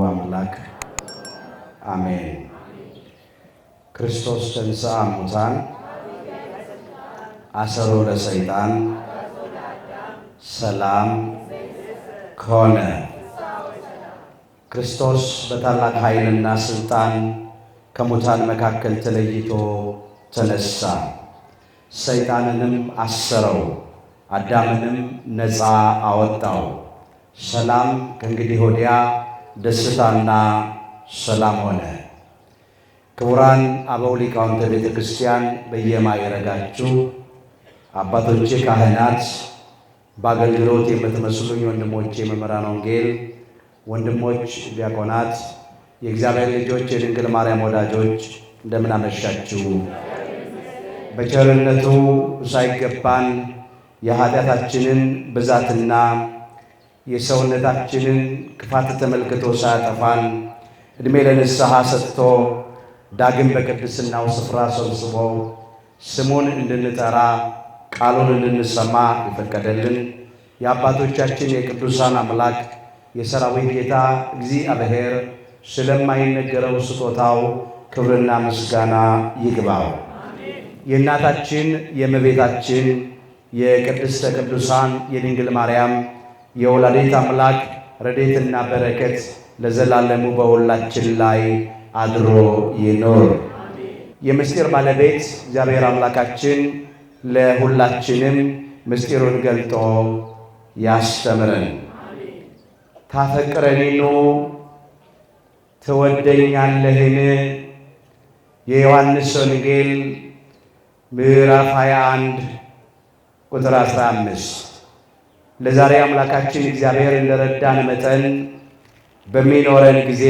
አምላክ አሜን። ክርስቶስ ተንሥአ እሙታን አሰሮ ለሰይጣን ሰላም ኮነ። ክርስቶስ በታላቅ ኃይልና ሥልጣን ከሙታን መካከል ተለይቶ ተነሳ። ሰይጣንንም አሰረው፣ አዳምንም ነፃ አወጣው። ሰላም ከእንግዲህ ወዲያ ደስታና ሰላም ሆነ። ክቡራን አበው ሊቃውንተ ቤተ ክርስቲያን በየማዕረጋችሁ አባቶቼ ካህናት፣ በአገልግሎት የምትመስሉኝ ወንድሞቼ መምህራነ ወንጌል፣ ወንድሞች ዲያቆናት፣ የእግዚአብሔር ልጆች፣ የድንግል ማርያም ወዳጆች እንደምን አመሻችሁ። በቸርነቱ ሳይገባን የኃጢአታችንን ብዛትና የሰውነታችንን ክፋት ተመልክቶ ሳያጠፋን ዕድሜ ለንስሐ ሰጥቶ ዳግም በቅድስናው ስፍራ ሰብስቦ ስሙን እንድንጠራ ቃሉን እንድንሰማ የፈቀደልን የአባቶቻችን የቅዱሳን አምላክ የሰራዊት ጌታ እግዚአብሔር ስለማይነገረው ስጦታው ክብርና ምስጋና ይግባው። የእናታችን የእመቤታችን የቅድስተ ቅዱሳን የድንግል ማርያም የወላዲተ አምላክ ረድኤትና በረከት ለዘላለሙ በሁላችን ላይ አድሮ ይኖር። የምስጢር ባለቤት እግዚአብሔር አምላካችን ለሁላችንም ምስጢሩን ገልጦ ያስተምረን። ታፈቅረኒኑ ትወደኛለህን? የዮሐንስ ወንጌል ምዕራፍ 21 ቁጥር 15። ለዛሬ አምላካችን እግዚአብሔር እንደረዳን መጠን በሚኖረን ጊዜ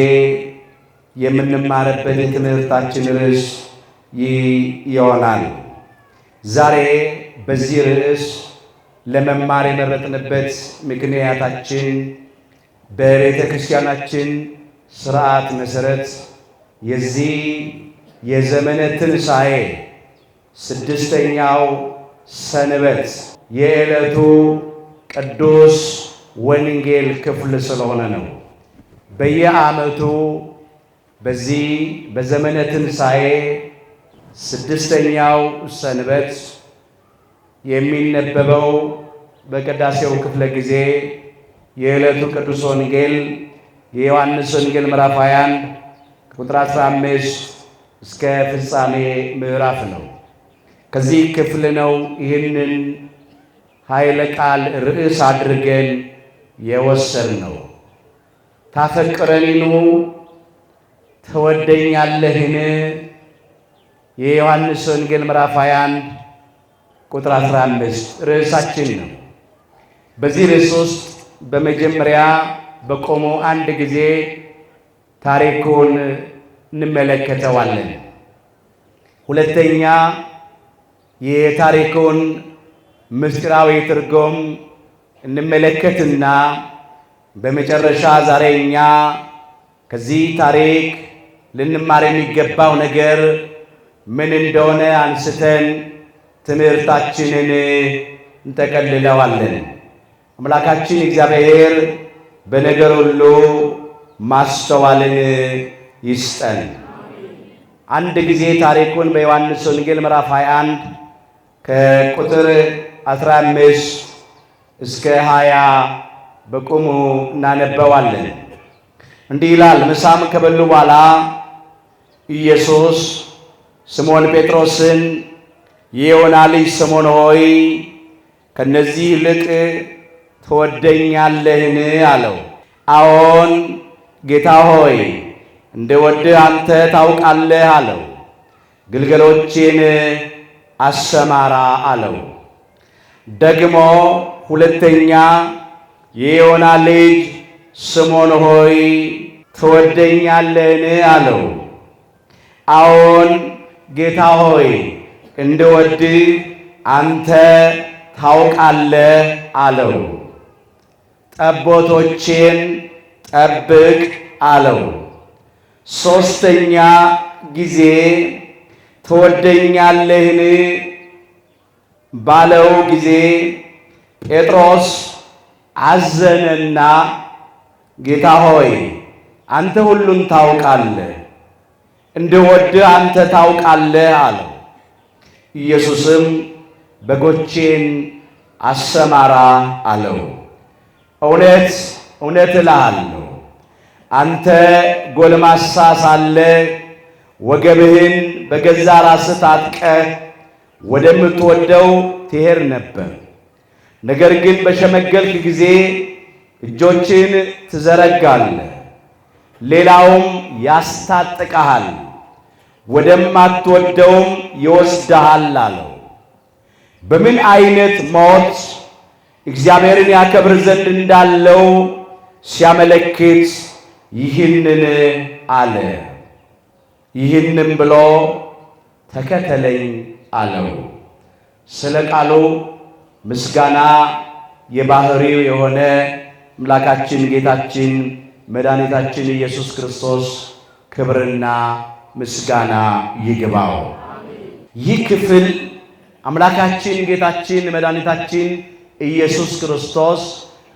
የምንማርበት የትምህርታችን ርዕስ ይህ ይሆናል። ዛሬ በዚህ ርዕስ ለመማር የመረጥንበት ምክንያታችን በቤተ ክርስቲያናችን ሥርዓት መሠረት የዚህ የዘመነ ትንሣኤ ስድስተኛው ሰንበት የዕለቱ ቅዱስ ወንጌል ክፍል ስለሆነ ነው። በየዓመቱ በዚህ በዘመነ ትንሣኤ ስድስተኛው ሰንበት የሚነበበው በቅዳሴው ክፍለ ጊዜ የዕለቱ ቅዱስ ወንጌል የዮሐንስ ወንጌል ምዕራፍ 21 ቁጥር 15 እስከ ፍጻሜ ምዕራፍ ነው። ከዚህ ክፍል ነው ይህንን ኃይለ ቃል ርዕስ አድርገን የወሰድነው። ታፈቅረኒኑ ትወደኛለህን? የዮሐንስ ወንጌል ምዕራፍ 21 ቁጥር 15 ርዕሳችን ነው። በዚህ ርዕስ ውስጥ በመጀመሪያ በቆመው አንድ ጊዜ ታሪኩን እንመለከተዋለን። ሁለተኛ የታሪኩን ምስጢራዊ ትርጉም እንመለከትና በመጨረሻ ዛሬ እኛ ከዚህ ታሪክ ልንማር የሚገባው ነገር ምን እንደሆነ አንስተን ትምህርታችንን እንጠቀልለዋለን። አምላካችን እግዚአብሔር በነገር ሁሉ ማስተዋልን ይስጠን። አንድ ጊዜ ታሪኩን በዮሐንስ ወንጌል ምዕራፍ 21 ከቁጥር 15 እስከ 20 በቁሙ እናነበዋለን። እንዲህ ይላል። ምሳም ከበሉ በኋላ ኢየሱስ ስምዖን ጴጥሮስን የዮና ልጅ ስምዖን ሆይ ከነዚህ ይልቅ ትወደኛለህን? አለው። አዎን ጌታ ሆይ እንደወድህ አንተ ታውቃለህ አለው። ግልገሎቼን አሰማራ አለው። ደግሞ ሁለተኛ የዮና ልጅ ስምዖን ሆይ ትወደኛለህን? አለው። አዎን ጌታ ሆይ እንደወድህ አንተ ታውቃለህ አለው። ጠቦቶቼን ጠብቅ አለው። ሦስተኛ ጊዜ ትወደኛለህን ባለው ጊዜ ጴጥሮስ አዘነና ጌታ ሆይ አንተ ሁሉን ታውቃለህ፣ እንድወድህ አንተ ታውቃለህ አለው። ኢየሱስም በጎቼን አሰማራ አለው። እውነት እውነት እልሃለሁ አንተ ጎልማሳ ሳለህ ወገብህን በገዛ ራስህ ታጥቀህ ወደምትወደው ትሄድ ነበር። ነገር ግን በሸመገልክ ጊዜ እጆችን ትዘረጋለህ፣ ሌላውም ያስታጥቅሃል፣ ወደማትወደውም ይወስድሃል አለው። በምን አይነት ሞት እግዚአብሔርን ያከብር ዘንድ እንዳለው ሲያመለክት ይህንን አለ። ይህንም ብሎ ተከተለኝ አለው። ስለ ቃሉ ምስጋና የባህሪው የሆነ አምላካችን ጌታችን መድኃኒታችን ኢየሱስ ክርስቶስ ክብርና ምስጋና ይግባው። ይህ ክፍል አምላካችን ጌታችን መድኃኒታችን ኢየሱስ ክርስቶስ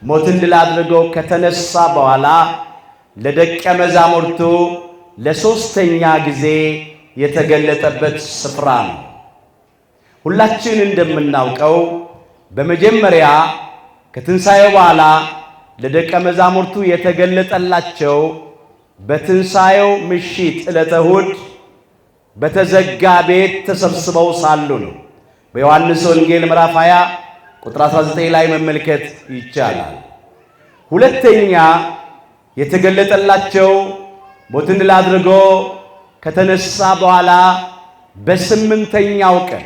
ሞትን ድል አድርጎ ከተነሳ በኋላ ለደቀ መዛሙርቱ ለሶስተኛ ጊዜ የተገለጠበት ስፍራ ነው። ሁላችን እንደምናውቀው በመጀመሪያ ከትንሣኤው በኋላ ለደቀ መዛሙርቱ የተገለጠላቸው በትንሣኤው ምሽት ዕለተ እሑድ በተዘጋ ቤት ተሰብስበው ሳሉ ነው። በዮሐንስ ወንጌል ምዕራፍ 20 ቁጥር 19 ላይ መመልከት ይቻላል። ሁለተኛ የተገለጠላቸው ሞትን ድል አድርጎ ከተነሳ በኋላ በስምንተኛው ቀን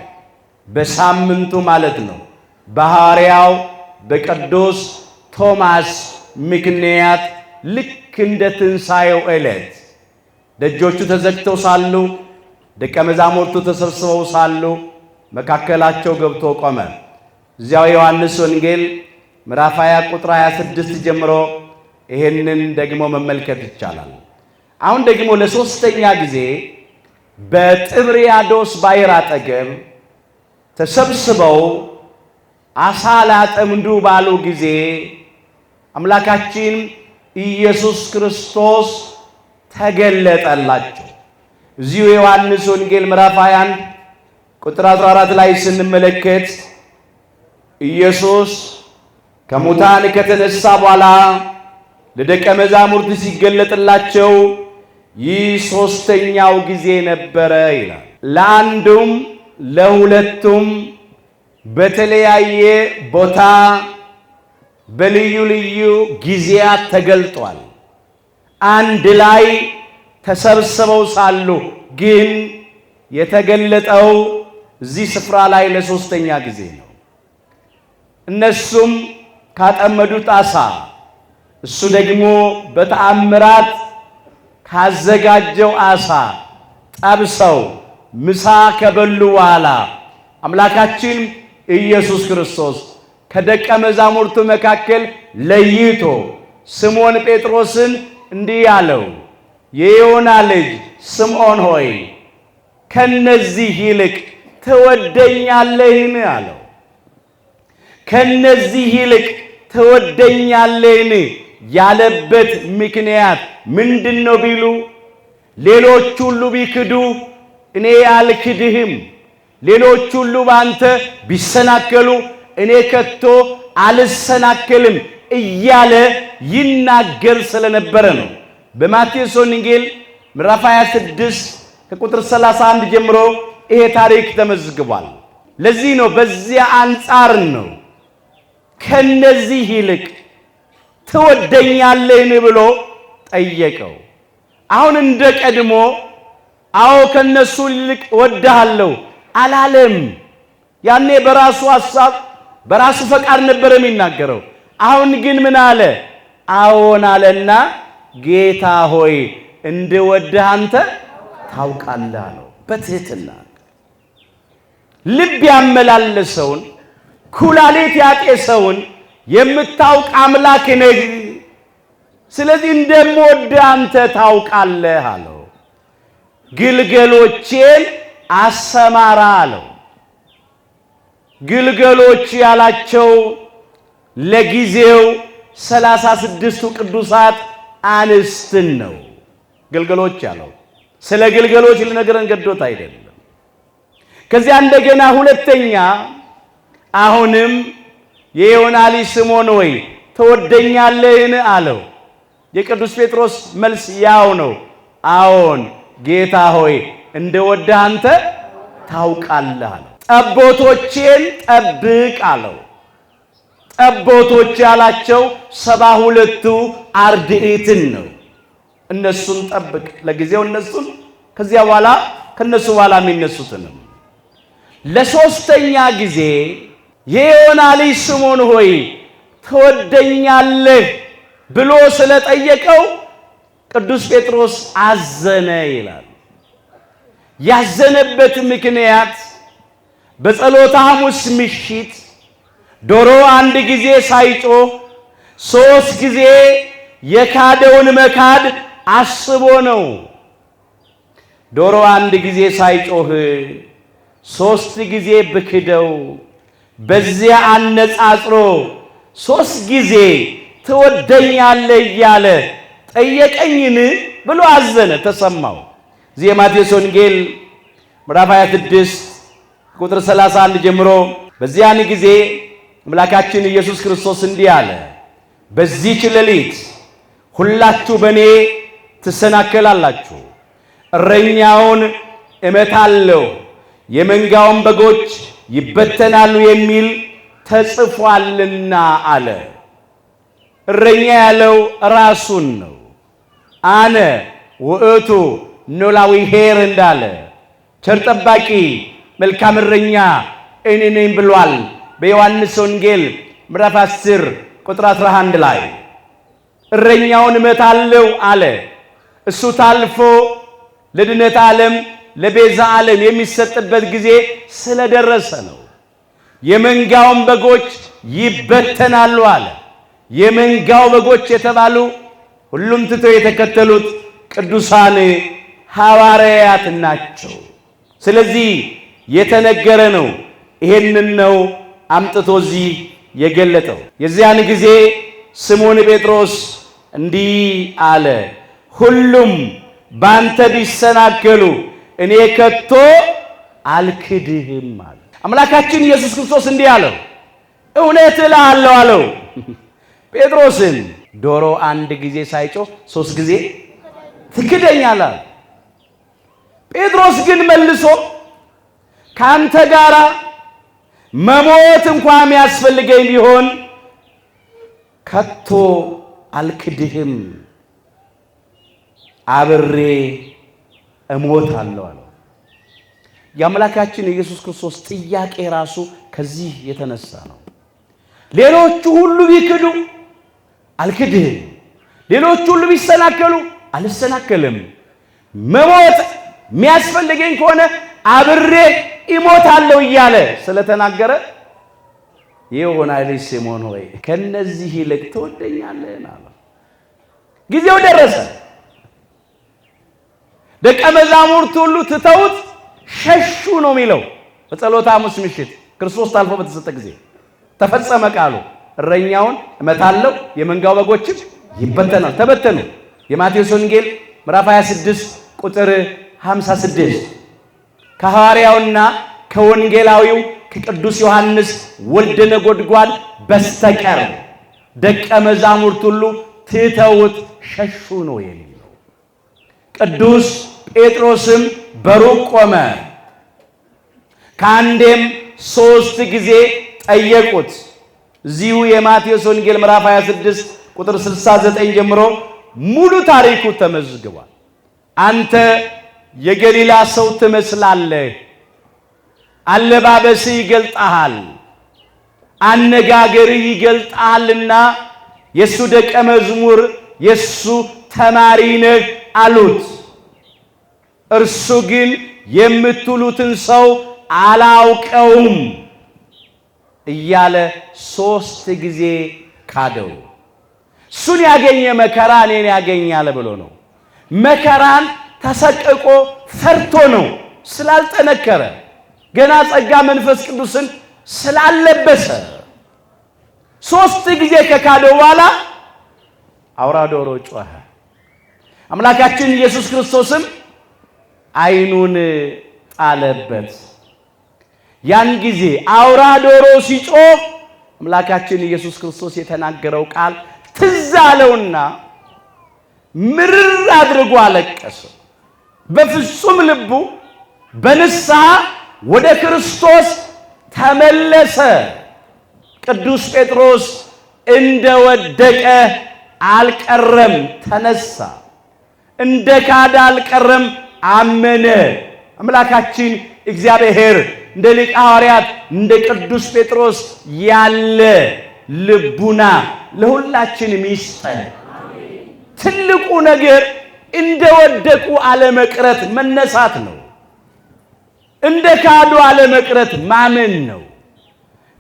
በሳምንቱ ማለት ነው በሐዋርያው በቅዱስ ቶማስ ምክንያት ልክ እንደ ትንሣኤው ዕለት ደጆቹ ተዘግተው ሳሉ ደቀ መዛሙርቱ ተሰብስበው ሳሉ መካከላቸው ገብቶ ቆመ። እዚያው ዮሐንስ ወንጌል ምዕራፍ 20 ቁጥር 26 ጀምሮ ይሄንን ደግሞ መመልከት ይቻላል። አሁን ደግሞ ለሶስተኛ ጊዜ በጥብርያዶስ ባሕር አጠገብ ተሰብስበው አሳ ላጠምዱ ባሉ ጊዜ አምላካችን ኢየሱስ ክርስቶስ ተገለጠላቸው። እዚሁ የዮሐንስ ወንጌል ምዕራፍ 21 ቁጥር 14 ላይ ስንመለከት ኢየሱስ ከሙታን ከተነሳ በኋላ ለደቀ መዛሙርት ሲገለጥላቸው ይህ ሶስተኛው ጊዜ ነበረ ይላል። ለአንዱም ለሁለቱም በተለያየ ቦታ በልዩ ልዩ ጊዜያት ተገልጧል። አንድ ላይ ተሰብስበው ሳሉ ግን የተገለጠው እዚህ ስፍራ ላይ ለሶስተኛ ጊዜ ነው። እነሱም ካጠመዱት ዓሣ እሱ ደግሞ በተአምራት ካዘጋጀው ዓሣ ጠብሰው ምሳ ከበሉ በኋላ አምላካችን ኢየሱስ ክርስቶስ ከደቀ መዛሙርቱ መካከል ለይቶ ስምዖን ጴጥሮስን እንዲህ አለው፣ የዮና ልጅ ስምዖን ሆይ ከነዚህ ይልቅ ትወደኛለህን? አለው። ከነዚህ ይልቅ ትወደኛለህን ያለበት ምክንያት ምንድነው ቢሉ ሌሎች ሁሉ ቢክዱ እኔ አልክድህም፣ ሌሎች ሁሉ ባንተ ቢሰናከሉ እኔ ከቶ አልሰናከልም እያለ ይናገር ስለነበረ ነው። በማቴዎስ ወንጌል ምዕራፍ 26 ከቁጥር 31 ጀምሮ ይሄ ታሪክ ተመዝግቧል። ለዚህ ነው በዚያ አንጻር ነው ከነዚህ ይልቅ ትወደኛለህን ብሎ ጠየቀው። አሁን እንደ ቀድሞ አዎ ከነሱ ይልቅ እወድሃለሁ አላለም። ያኔ በራሱ ሐሳብ በራሱ ፈቃድ ነበር የሚናገረው። አሁን ግን ምን አለ? አዎን አለና ጌታ ሆይ እንድወድህ አንተ ታውቃለህ አለው። በትህትና ልብ ያመላለሰውን ኩላሊት ያጤሰውን የምታውቅ አምላክ ነህ፣ ስለዚህ እንደምወድህ አንተ ታውቃለህ አለው። ግልገሎቼን አሰማራ አለው። ግልገሎች ያላቸው ለጊዜው 36ቱ ቅዱሳት አንስትን ነው። ግልገሎች ያለው ስለ ግልገሎች ሊነግረን ገዶት አይደለም። ከዚያ እንደገና ሁለተኛ አሁንም የዮና ልጅ ስምዖን ሆይ ትወደኛለህን አለው። የቅዱስ ጴጥሮስ መልስ ያው ነው። አዎን ጌታ ሆይ እንደወደህ አንተ ታውቃለህ አለው። ጠቦቶቼን ጠብቅ አለው። ጠቦቶች ያላቸው 72ቱ አርድእትን ነው። እነሱን ጠብቅ ለጊዜው እነሱን፣ ከዚያ በኋላ ከነሱ በኋላ የሚነሱትንም። ለሶስተኛ ጊዜ የዮና ልጅ ስምዖን ሆይ ትወደኛለህ ብሎ ስለጠየቀው ቅዱስ ጴጥሮስ አዘነ ይላል። ያዘነበት ምክንያት በጸሎተ ሐሙስ ምሽት ዶሮ አንድ ጊዜ ሳይጮህ 3 ጊዜ የካደውን መካድ አስቦ ነው። ዶሮ አንድ ጊዜ ሳይጮህ 3 ጊዜ ብክደው በዚያ አነጻጽሮ 3 ጊዜ ትወደኛለህ እያለ ጠየቀኝን ብሎ አዘነ፣ ተሰማው። እዚህ የማቴዎስ ወንጌል ምዕራፍ 26 ቁጥር 31 ጀምሮ በዚያን ጊዜ አምላካችን ኢየሱስ ክርስቶስ እንዲህ አለ፣ በዚህች ሌሊት ሁላችሁ በእኔ ትሰናከላላችሁ፣ እረኛውን እመታለሁ፣ የመንጋውን በጎች ይበተናሉ የሚል ተጽፏልና አለ። እረኛ ያለው ራሱን ነው። አነ ውእቱ ኖላዊ ኄር እንዳለ ቸር ጠባቂ መልካም እረኛ እኔ ነኝ ብሏል በዮሐንስ ወንጌል ምዕራፍ 10 ቁጥር 11 ላይ። እረኛውን እመታለሁ አለ። እሱ ታልፎ ለድነት ዓለም ለቤዛ ዓለም የሚሰጥበት ጊዜ ስለደረሰ ነው። የመንጋውን በጎች ይበተናሉ አለ። የመንጋው በጎች የተባሉ ሁሉም ትተው የተከተሉት ቅዱሳን ሐዋርያት ናቸው። ስለዚህ የተነገረ ነው። ይሄንን ነው አምጥቶ እዚህ የገለጠው። የዚያን ጊዜ ስምዖን ጴጥሮስ እንዲህ አለ፣ ሁሉም ባንተ ቢሰናከሉ እኔ ከቶ አልክድህም አለ። አምላካችን ኢየሱስ ክርስቶስ እንዲህ አለው፣ እውነት እልሃለሁ አለው ጴጥሮስን፣ ዶሮ አንድ ጊዜ ሳይጮህ 3 ጊዜ ትክደኛለህ። ጴጥሮስ ግን መልሶ ካንተ ጋራ መሞት እንኳን የሚያስፈልገኝ ቢሆን ከቶ አልክድህም፣ አብሬ እሞታለሁ አለው። የአምላካችን የኢየሱስ ክርስቶስ ጥያቄ ራሱ ከዚህ የተነሳ ነው። ሌሎቹ ሁሉ ቢክዱ አልክድህም፣ ሌሎቹ ሁሉ ቢሰናከሉ አልሰናከልም፣ መሞት የሚያስፈልገኝ ከሆነ አብሬ እሞታለሁ እያለ ስለተናገረ የዮና ልጅ ስምዖን ሆይ ከነዚህ ይልቅ ትወደኛለህ አለ። ጊዜው ደረሰ። ደቀ መዛሙርት ሁሉ ትተውት ሸሹ ነው የሚለው። በጸሎተ ሐሙስ ምሽት ክርስቶስ ታልፎ በተሰጠ ጊዜ ተፈጸመ ቃሉ። እረኛውን እመታለሁ፣ የመንጋው በጎችም ይበተናል። ተበተኑ። የማቴዎስ ወንጌል ምዕራፍ 26 ቁጥር 56 ከሐዋርያውና ከወንጌላዊው ከቅዱስ ዮሐንስ ወልደ ነጎድጓድ በስተቀር ደቀ መዛሙርት ሁሉ ትተውት ሸሹ ነው የሚለው። ቅዱስ ጴጥሮስም በሩቅ ቆመ። ከአንዴም 3 ጊዜ ጠየቁት። እዚሁ የማቴዎስ ወንጌል ምዕራፍ 26 ቁጥር 69 ጀምሮ ሙሉ ታሪኩ ተመዝግቧል። አንተ የገሊላ ሰው ትመስላለህ፣ አለባበስህ ይገልጣሃል፣ አነጋገርህ ይገልጣልና የሱ ደቀ መዝሙር የሱ ተማሪ ነህ አሉት። እርሱ ግን የምትሉትን ሰው አላውቀውም እያለ 3 ጊዜ ካደው። እሱን ያገኘ መከራ እኔን ያገኛል ብሎ ነው። መከራን ተሰቅቆ ፈርቶ ነው፣ ስላልጠነከረ ገና ጸጋ መንፈስ ቅዱስን ስላለበሰ። 3 ጊዜ ከካደው በኋላ አውራ ዶሮ ጮኸ። አምላካችን ኢየሱስ ክርስቶስም ዓይኑን ጣለበት። ያን ጊዜ አውራ ዶሮ ሲጮህ አምላካችን ኢየሱስ ክርስቶስ የተናገረው ቃል ትዝ አለውና ምርር አድርጎ አለቀሰ። በፍጹም ልቡ በንስሐ ወደ ክርስቶስ ተመለሰ። ቅዱስ ጴጥሮስ እንደወደቀ አልቀረም፣ ተነሳ። እንደ ካደ አልቀረም፣ አመነ። አምላካችን እግዚአብሔር እንደ ሊቀ ሐዋርያት እንደ ቅዱስ ጴጥሮስ ያለ ልቡና ለሁላችንም ይስጠን። ትልቁ ነገር እንደወደቁ አለመቅረት መነሳት ነው። እንደ ካዱ አለመቅረት ማመን ነው።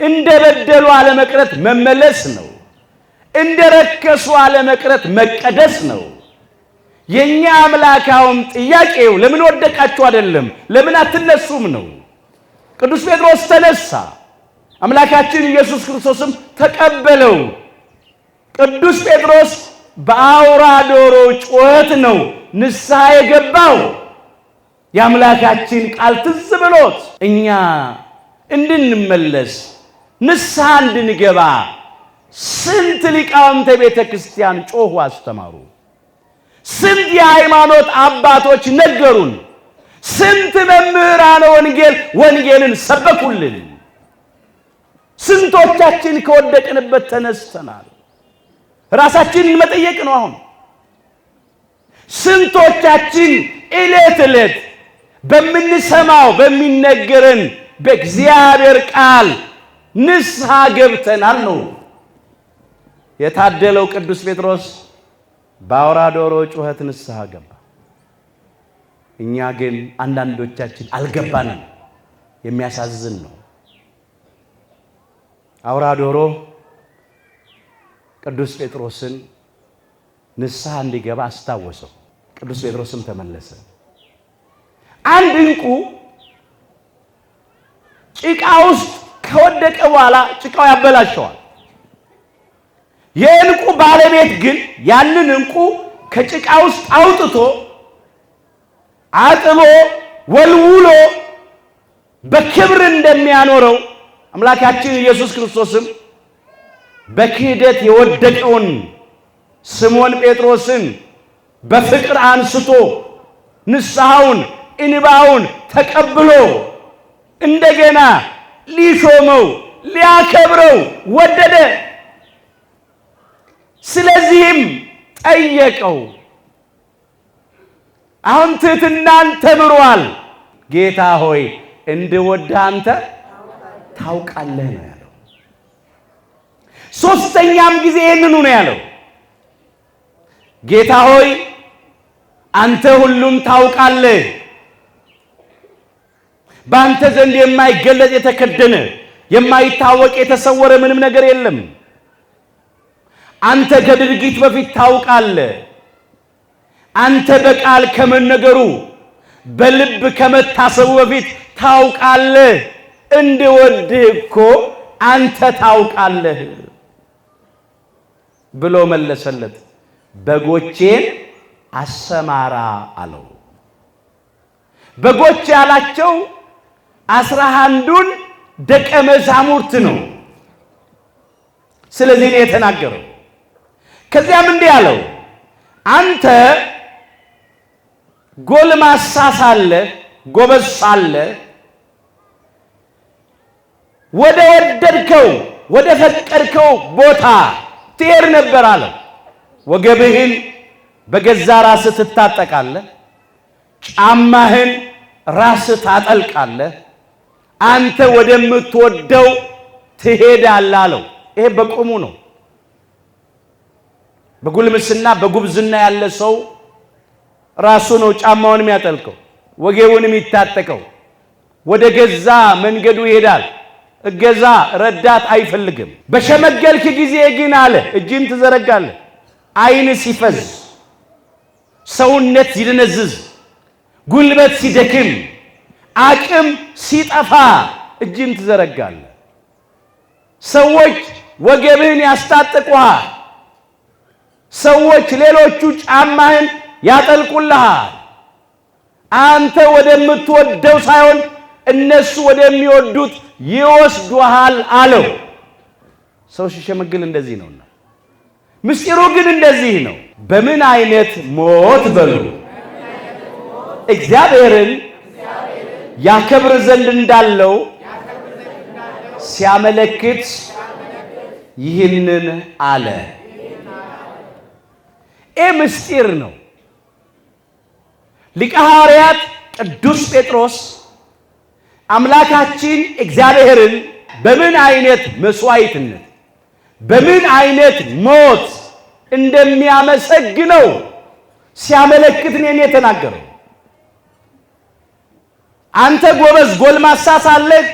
እንደ በደሉ አለመቅረት መመለስ ነው። እንደ ረከሱ አለመቅረት መቀደስ ነው። የኛ አምላካውም ጥያቄው ለምን ወደቃችሁ አይደለም፣ ለምን አትነሱም ነው። ቅዱስ ጴጥሮስ ተነሳ፣ አምላካችን ኢየሱስ ክርስቶስም ተቀበለው። ቅዱስ ጴጥሮስ በአውራ ዶሮ ጩኸት ነው ንስሐ የገባው። የአምላካችን ቃል ትዝ ብሎት እኛ እንድንመለስ ንስሐ እንድንገባ ስንት ሊቃውንተ ቤተ ክርስቲያን ጮኹ፣ አስተማሩ። ስንት የሃይማኖት አባቶች ነገሩን። ስንት መምህራነ ወንጌልን ሰበኩልን። ስንቶቻችን ከወደቅንበት ተነስተናል። ራሳችንን መጠየቅ ነው አሁን። ስንቶቻችን ዕለት ዕለት በምንሰማው በሚነገረን በእግዚአብሔር ቃል ንስሐ ገብተናል ነው። የታደለው ቅዱስ ጴጥሮስ በአውራ ዶሮ ጩኸት ንስሐ ገባ። እኛ ግን አንዳንዶቻችን አልገባንም። የሚያሳዝን ነው። አውራ ዶሮ ቅዱስ ጴጥሮስን ንስሐ እንዲገባ አስታወሰው። ቅዱስ ጴጥሮስም ተመለሰ። አንድ ዕንቁ ጭቃ ውስጥ ከወደቀ በኋላ ጭቃው ያበላሸዋል። የዕንቁ ባለቤት ግን ያንን ዕንቁ ከጭቃ ውስጥ አውጥቶ አጥቦ ወልውሎ በክብር እንደሚያኖረው አምላካችን ኢየሱስ ክርስቶስም በክህደት የወደቀውን ስምዖን ጴጥሮስን በፍቅር አንስቶ ንስሐውን እንባውን ተቀብሎ እንደገና ሊሾመው ሊያከብረው ወደደ። ስለዚህም ጠየቀው። አሁን ትሕትናን ተምሯል። ጌታ ሆይ እንድወድህ አንተ ታውቃለህ ነው ያለው። ሦስተኛም ጊዜ ይህንኑ ነው ያለው። ጌታ ሆይ አንተ ሁሉም ታውቃለህ፣ በአንተ ዘንድ የማይገለጥ የተከደነ የማይታወቅ የተሰወረ ምንም ነገር የለም። አንተ ከድርጊት በፊት ታውቃለህ። አንተ በቃል ከመነገሩ በልብ ከመታሰቡ በፊት ታውቃለህ። እንድወድህ እኮ አንተ ታውቃለህ ብሎ መለሰለት። በጎቼን አሰማራ አለው። በጎች ያላቸው 11ዱን ደቀ መዛሙርት ነው። ስለዚህ ነው የተናገረው። ከዚያም እንዲህ አለው፣ አንተ ጎልማሳ ሳለህ ጎበዝ ሳለህ ወደ ወደድከው ወደ ፈቀድከው ቦታ ትሄድ ነበር አለው። ወገብህን በገዛ ራስህ ትታጠቃለህ፣ ጫማህን ራስህ ታጠልቃለህ፣ አንተ ወደምትወደው ትሄዳለህ አለው። ይሄ በቁሙ ነው። በጉልምስና በጉብዝና ያለ ሰው ራሱ ነው ጫማውን የሚያጠልቀው ወገቡን የሚታጠቀው። ወደ ገዛ መንገዱ ይሄዳል። እገዛ ረዳት አይፈልግም። በሸመገልክ ጊዜ ግን አለ እጅን ትዘረጋለህ። ዓይን ሲፈዝ፣ ሰውነት ሲደነዝዝ፣ ጉልበት ሲደክም፣ አቅም ሲጠፋ እጅን ትዘረጋለህ። ሰዎች ወገብህን ያስታጥቁሃል። ሰዎች ሌሎቹ ጫማህን ያጠልቁልሃል። አንተ ወደምትወደው ሳይሆን እነሱ ወደሚወዱት ይወስዱሃል አለው። ሰው ሲሸመግል እንደዚህ ነውና፣ ምስጢሩ ግን እንደዚህ ነው። በምን አይነት ሞት በሉ እግዚአብሔርን ያከብር ዘንድ እንዳለው ሲያመለክት ይህንን አለ። ይህ ምስጢር ነው። ሊቀ ሐዋርያት ቅዱስ ጴጥሮስ አምላካችን እግዚአብሔርን በምን አይነት መስዋዕትነት በምን አይነት ሞት እንደሚያመሰግነው ሲያመለክት ነው የተናገረው። አንተ ጎበዝ ጎልማሳ ሳለህ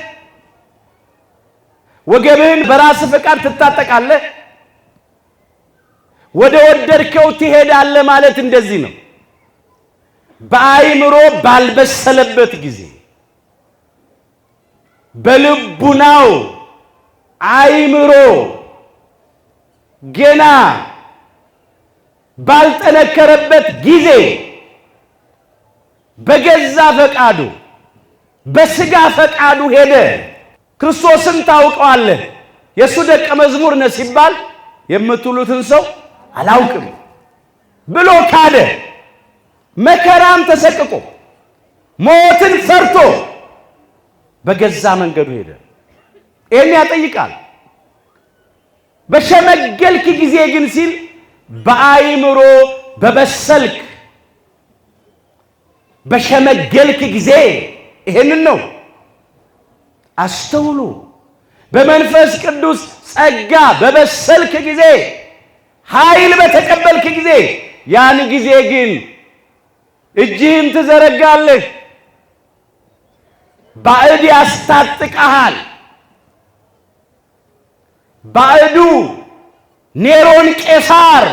ወገብህን በራስ ፈቃድ ትታጠቃለህ፣ ወደ ወደድከው ትሄዳለህ ማለት እንደዚህ ነው። በአይምሮ ባልበሰለበት ጊዜ በልቡናው አይምሮ ገና ባልጠነከረበት ጊዜ በገዛ ፈቃዱ በስጋ ፈቃዱ ሄደ። ክርስቶስን ታውቀዋለህ የሱ ደቀ መዝሙር ነህ ሲባል የምትሉትን ሰው አላውቅም ብሎ ካደ። መከራም ተሰቅቆ ሞትን ፈርቶ በገዛ መንገዱ ሄደ። ይሄን ያጠይቃል። በሸመገልክ ጊዜ ግን ሲል በአይምሮ በበሰልክ በሸመገልክ ጊዜ ይሄንን ነው። አስተውሉ። በመንፈስ ቅዱስ ጸጋ በበሰልክ ጊዜ ኃይል በተቀበልክ ጊዜ ያን ጊዜ ግን እጅህን ትዘረጋለህ። ባዕድ ያስታጥቅሃል። ባዕዱ ኔሮን ቄሳር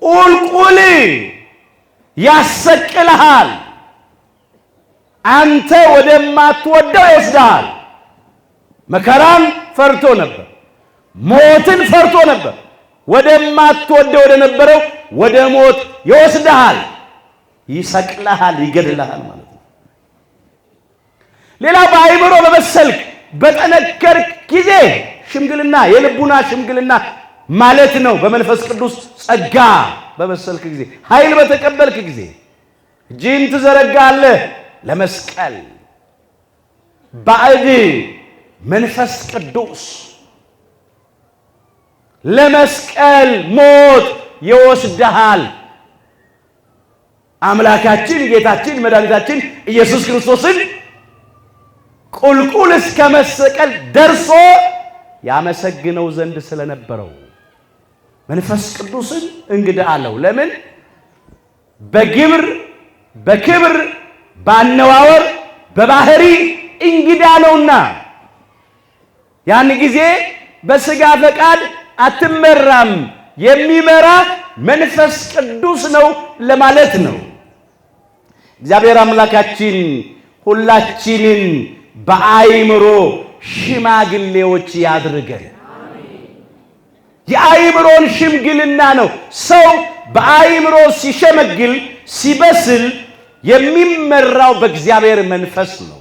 ቁልቁል ያሰቅልሃል። አንተ ወደማትወደው ይወስድሃል። መከራን ፈርቶ ነበር፣ ሞትን ፈርቶ ነበር። ወደማትወደው ወደ ነበረው ወደ ሞት ይወስድሃል፣ ይሰቅልሃል፣ ይገድልሃል ማለት ነው። ሌላ በአይምሮ በበሰልክ በጠነከርክ ጊዜ ሽምግልና የልቡና ሽምግልና ማለት ነው። በመንፈስ ቅዱስ ጸጋ በበሰልክ ጊዜ ኃይል በተቀበልክ ጊዜ እጅህን ትዘረጋለህ ለመስቀል። ባዕድ መንፈስ ቅዱስ ለመስቀል ሞት ይወስድሃል። አምላካችን ጌታችን መድኃኒታችን ኢየሱስ ክርስቶስን ቁልቁል እስከ መሰቀል ደርሶ ያመሰግነው ዘንድ ስለነበረው መንፈስ ቅዱስን እንግዳ አለው። ለምን? በግብር በክብር ባነዋወር በባህሪ እንግዳ ነውና። ያን ጊዜ በስጋ ፈቃድ አትመራም፣ የሚመራ መንፈስ ቅዱስ ነው ለማለት ነው። እግዚአብሔር አምላካችን ሁላችንን በአይምሮ ሽማግሌዎች ያድርገን። የአይምሮን ሽምግልና ነው። ሰው በአይምሮ ሲሸመግል ሲበስል የሚመራው በእግዚአብሔር መንፈስ ነው።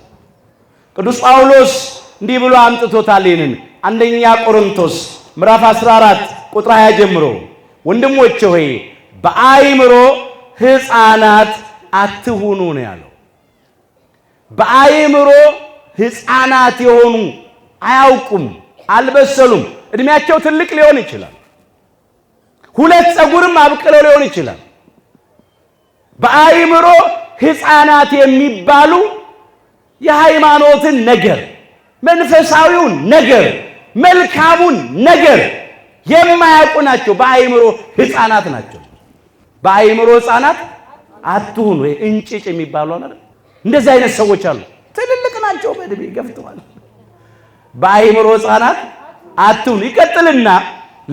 ቅዱስ ጳውሎስ እንዲህ ብሎ አምጥቶታል። ይህንን አንደኛ ቆሮንቶስ ምዕራፍ 14 ቁጥር 20 ጀምሮ ወንድሞቼ ሆይ በአይምሮ ሕፃናት አትሁኑ ነው ያለው። በአይምሮ ሕፃናት የሆኑ አያውቁም፣ አልበሰሉም። እድሜያቸው ትልቅ ሊሆን ይችላል። ሁለት ፀጉርም አብቅለው ሊሆን ይችላል። በአይምሮ ሕፃናት የሚባሉ የሃይማኖትን ነገር፣ መንፈሳዊውን ነገር፣ መልካሙን ነገር የማያውቁ ናቸው። በአይምሮ ሕፃናት ናቸው። በአይምሮ ሕፃናት አትሁኑ። እንጭጭ የሚባሉ አይደል? እንደዚህ አይነት ሰዎች አሉ። ትልልቅ ናቸው፣ በእድሜ ገፍተዋል። በአይምሮ ሕፃናት አትሁኑ። ይቀጥልና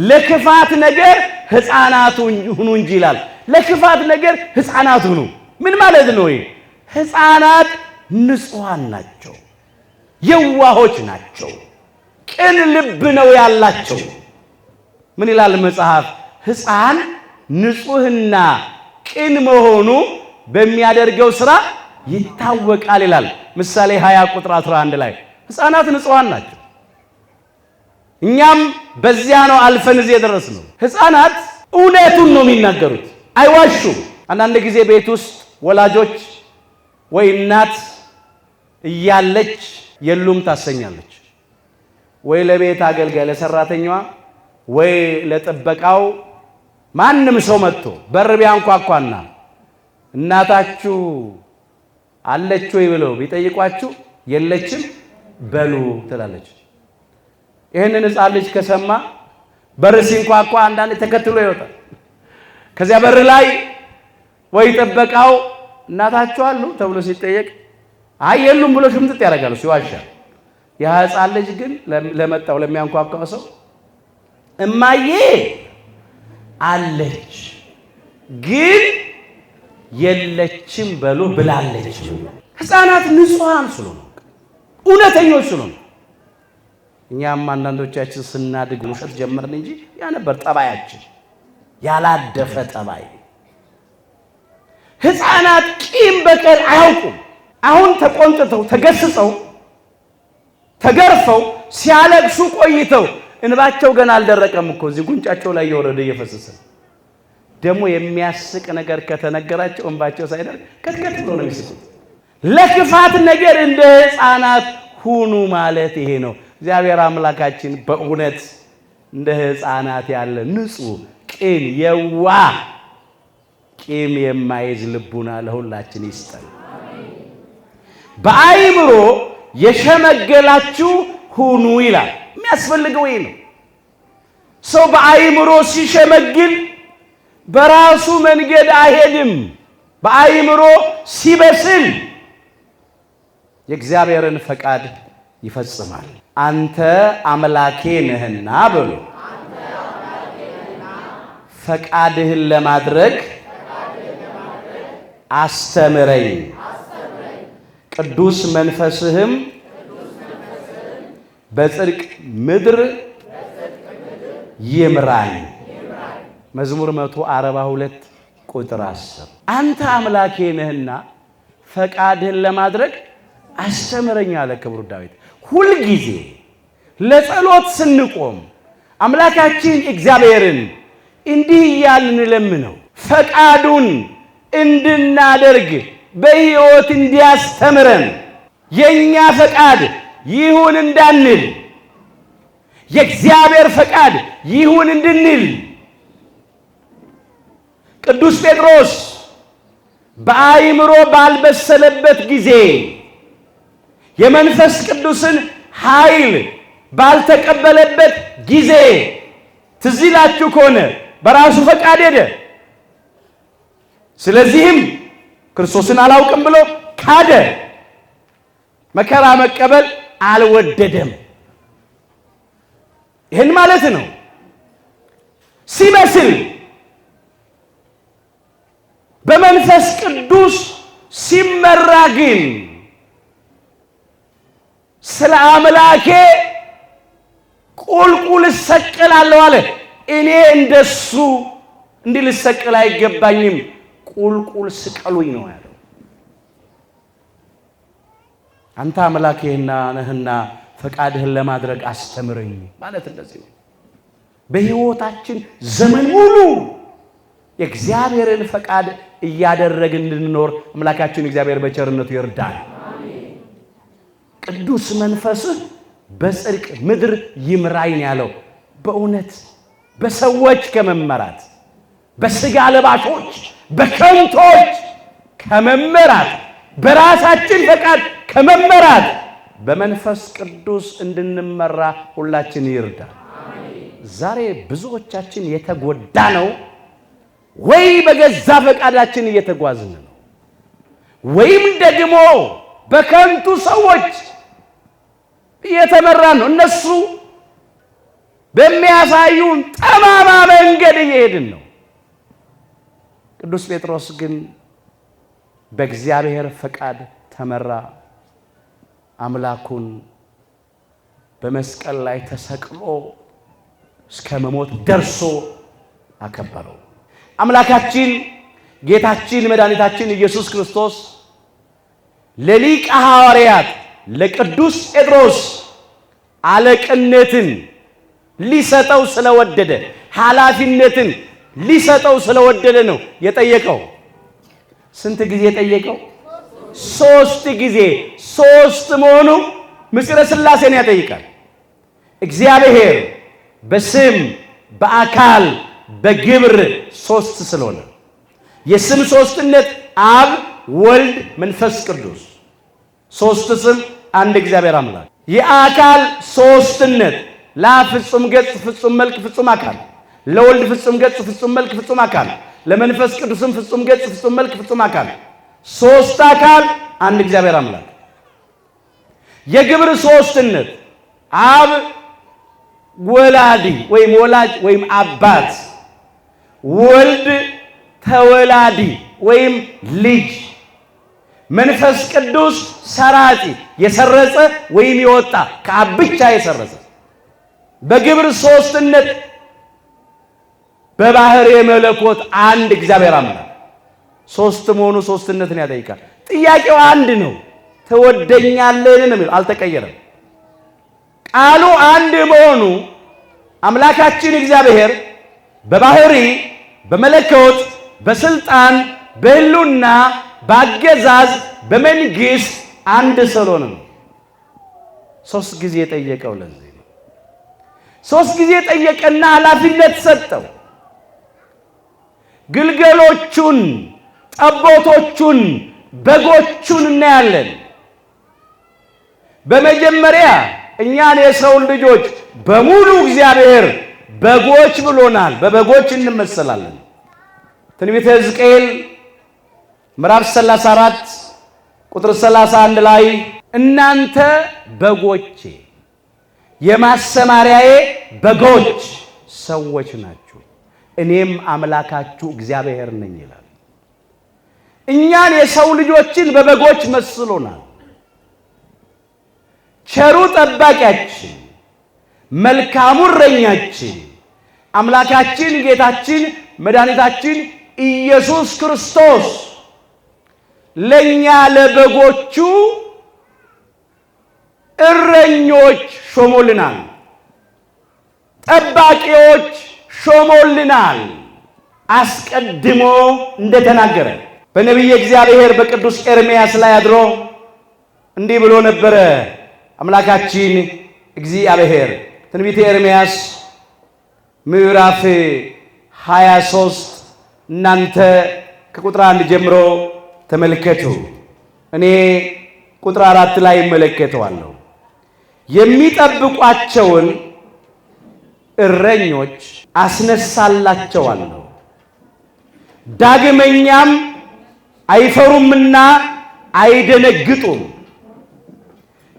ለክፋት ነገር ሕፃናት ሁኑ እንጂ ይላል። ለክፋት ነገር ሕፃናት ሁኑ ምን ማለት ነው? ሕፃናት ንጹሃን ናቸው፣ የዋሆች ናቸው፣ ቅን ልብ ነው ያላቸው። ምን ይላል መጽሐፍ? ሕፃን ንጹህና ቅን መሆኑ በሚያደርገው ሥራ ይታወቃል ይላል ምሳሌ 20 ቁጥር 11 ላይ። ሕፃናት ንጹሐን ናቸው። እኛም በዚያ ነው አልፈን እዚህ የደረስነው። ሕፃናት እውነቱን ነው የሚናገሩት፣ አይዋሹም። አንዳንድ ጊዜ ቤት ውስጥ ወላጆች ወይ እናት እያለች የሉም ታሰኛለች፣ ወይ ለቤት አገልጋይ ለሰራተኛዋ ወይ ለጥበቃው ማንም ሰው መጥቶ በር ቢያንኳኳና እናታችሁ አለች ወይ ብለው ቢጠይቋችሁ የለችም በሉ ትላለች። ይህንን ሕፃን ልጅ ከሰማ በር ሲንኳኳ አንዳንድ ተከትሎ ይወጣል። ከዚያ በር ላይ ወይ ጥበቃው እናታችሁ አሉ ተብሎ ሲጠየቅ አይ የሉም ብሎ ሽምጥጥ ያደርጋል፣ ሲዋሻል። ያ ሕፃን ልጅ ግን ለመጣው ለሚያንኳኳው ሰው እማዬ አለች ግን የለችም በሉ ብላለች። ሕፃናት ንጹሐን ስለሆኑ እውነተኞች ስለሆኑ፣ እኛም አንዳንዶቻችን ስናድግ ውሸት ጀመርን እንጂ ያ ነበር ጠባያችን፣ ያላደፈ ጠባይ። ሕፃናት ቂም በቀል አያውቁም። አሁን ተቆንጥተው ተገስጸው ተገርፈው ሲያለቅሱ ቆይተው እንባቸው ገና አልደረቀም እኮ እዚህ ጉንጫቸው ላይ እየወረደ እየፈሰሰ ደግሞ የሚያስቅ ነገር ከተነገራቸው እንባቸው ሳይደርቅ ከትከት ብሎ ነው የሚስቁት። ለክፋት ነገር እንደ ሕፃናት ሁኑ ማለት ይሄ ነው። እግዚአብሔር አምላካችን በእውነት እንደ ሕፃናት ያለ ንጹሕ ቅን የዋህ ቂም የማይዝ ልቡና ለሁላችን ይስጠን። በአእምሮ የሸመገላችሁ ሁኑ ይላል። የሚያስፈልገው ይሄ ነው። ሰው በአእምሮ ሲሸመግል በራሱ መንገድ አይሄድም። በአእምሮ ሲበስል የእግዚአብሔርን ፈቃድ ይፈጽማል። አንተ አምላኬ ነህና ብሎ ፈቃድህን ለማድረግ አስተምረኝ፣ ቅዱስ መንፈስህም በጽድቅ ምድር ይምራኝ። መዝሙር 142 ቁጥር 10 አንተ አምላኬ ነህና ፈቃድህን ለማድረግ አስተምረኝ አለ ክቡር ዳዊት። ሁልጊዜ ለጸሎት ስንቆም አምላካችን እግዚአብሔርን እንዲህ እያልን ለምነው ፈቃዱን እንድናደርግ በሕይወት እንዲያስተምረን፣ የኛ ፈቃድ ይሁን እንዳንል የእግዚአብሔር ፈቃድ ይሁን እንድንል። ቅዱስ ጴጥሮስ በአእምሮ ባልበሰለበት ጊዜ የመንፈስ ቅዱስን ኃይል ባልተቀበለበት ጊዜ ትዝ ይላችሁ ከሆነ በራሱ ፈቃድ ሄደ። ስለዚህም ክርስቶስን አላውቅም ብሎ ካደ። መከራ መቀበል አልወደደም። ይህን ማለት ነው። ሲበስል በመንፈስ ቅዱስ ሲመራ ግን ስለ አምላኬ ቁልቁል እሰቀላለሁ አለ። እኔ እንደሱ እንዲህ ልሰቀል አይገባኝም፣ ቁልቁል ስቀሉኝ ነው ያለው። አንተ አምላኬ ነህና ፈቃድህን ለማድረግ አስተምረኝ ማለት እንደዚህ ነው። በሕይወታችን ዘመን ሙሉ የእግዚአብሔርን ፈቃድ እያደረግን እንድንኖር አምላካችን እግዚአብሔር በቸርነቱ ይርዳል። ቅዱስ መንፈስህ በጽድቅ ምድር ይምራኝ ያለው በእውነት በሰዎች ከመመራት በሥጋ ለባሾች በከንቶች ከመመራት በራሳችን ፈቃድ ከመመራት በመንፈስ ቅዱስ እንድንመራ ሁላችን ይርዳል። ዛሬ ብዙዎቻችን የተጎዳ ነው ወይ በገዛ ፈቃዳችን እየተጓዝን ነው፣ ወይም ደግሞ በከንቱ ሰዎች እየተመራን ነው። እነሱ በሚያሳዩን ጠማማ መንገድ እየሄድን ነው። ቅዱስ ጴጥሮስ ግን በእግዚአብሔር ፈቃድ ተመራ። አምላኩን በመስቀል ላይ ተሰቅሎ እስከ መሞት ደርሶ አከበረው። አምላካችን ጌታችን መድኃኒታችን ኢየሱስ ክርስቶስ ለሊቀ ሐዋርያት ለቅዱስ ጴጥሮስ አለቅነትን ሊሰጠው ስለወደደ ኃላፊነትን ሊሰጠው ስለወደደ ነው የጠየቀው። ስንት ጊዜ ጠየቀው? 3 ጊዜ። 3 መሆኑ ምስጢረ ሥላሴን ያጠይቃል። እግዚአብሔር በስም በአካል በግብር 3 ስለሆነ የስም ሦስትነት አብ፣ ወልድ፣ መንፈስ ቅዱስ 3 ስም አንድ እግዚአብሔር አምላክ። የአካል ሦስትነት ለአብ ፍጹም ገጽ ፍጹም መልክ ፍጹም አካል፣ ለወልድ ፍጹም ገጽ ፍጹም መልክ ፍጹም አካል፣ ለመንፈስ ቅዱስም ፍጹም ገጽ ፍጹም መልክ ፍጹም አካል 3 አካል አንድ እግዚአብሔር አምላክ። የግብር ሦስትነት አብ ወላዲ ወይም ወላጅ ወይም አባት፣ ወልድ ተወላዲ ወይም ልጅ፣ መንፈስ ቅዱስ ሰራጺ የሰረጸ ወይም የወጣ ከአብ ብቻ የሰረጸ። በግብር ሦስትነት በባሕርየ መለኮት አንድ እግዚአብሔር አምላክ 3 መሆኑ ሦስትነትን ያጠይቃል። ጥያቄው አንድ ነው። ትወደኛለህን ነው የሚለው፣ አልተቀየረም። ቃሉ አንድ መሆኑ አምላካችን እግዚአብሔር በባሕሪ በመለኮት በስልጣን በሕልውና በአገዛዝ በመንግሥት አንድ ስለሆነ ነው 3 ጊዜ ጠየቀው። ለዚህ ነው 3 ጊዜ ጠየቀና ኃላፊነት ሰጠው። ግልገሎቹን፣ ጠቦቶቹን፣ በጎቹን እናያለን። በመጀመሪያ እኛን የሰውን ልጆች በሙሉ እግዚአብሔር በጎች ብሎናል። በበጎች እንመሰላለን። ትንቢተ ሕዝቅኤል ምዕራፍ 34 ቁጥር 31 ላይ እናንተ በጎቼ የማሰማሪያዬ በጎች ሰዎች ናችሁ፣ እኔም አምላካችሁ እግዚአብሔር ነኝ ይላል። እኛን የሰው ልጆችን በበጎች መስሎናል። ቸሩ ጠባቂያችን፣ መልካሙ እረኛችን አምላካችን ጌታችን መድኃኒታችን ኢየሱስ ክርስቶስ ለኛ ለበጎቹ እረኞች ሾሞልናል፣ ጠባቂዎች ሾሞልናል። አስቀድሞ እንደተናገረ በነቢየ እግዚአብሔር በቅዱስ ኤርምያስ ላይ አድሮ እንዲህ ብሎ ነበረ። አምላካችን እግዚአብሔር ትንቢተ ኤርምያስ ምዕራፍ 23 እናንተ ከቁጥር 1 ጀምሮ ተመልከቱ። እኔ ቁጥር 4 ላይ እመለከተዋለሁ። የሚጠብቋቸውን እረኞች አስነሳላቸዋለሁ፣ ዳግመኛም አይፈሩምና አይደነግጡም፣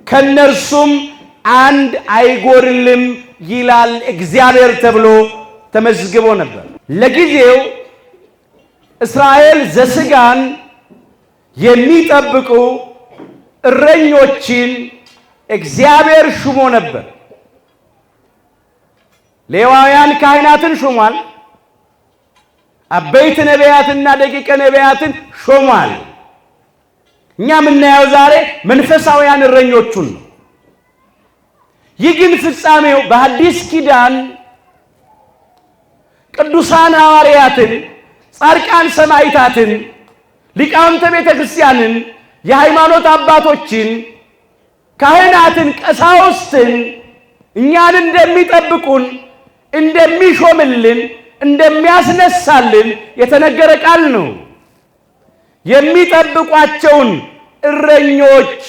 ከነርሱም አንድ አይጎድልም ይላል እግዚአብሔር ተብሎ ተመዝግቦ ነበር። ለጊዜው እስራኤል ዘሥጋን የሚጠብቁ እረኞችን እግዚአብሔር ሹሞ ነበር። ሌዋውያን ካህናትን ሾሟል። አበይት ነቢያትና ደቂቀ ነቢያትን ሾሟል። እኛ የምናየው ዛሬ መንፈሳውያን እረኞቹን ነው። ይህ ግን ፍጻሜው በአዲስ ኪዳን ቅዱሳን ሐዋርያትን፣ ጻድቃን ሰማዕታትን፣ ሊቃውንተ ቤተ ክርስቲያንን፣ የሃይማኖት አባቶችን፣ ካህናትን፣ ቀሳውስትን እኛን እንደሚጠብቁን እንደሚሾምልን እንደሚያስነሳልን የተነገረ ቃል ነው። የሚጠብቋቸውን እረኞች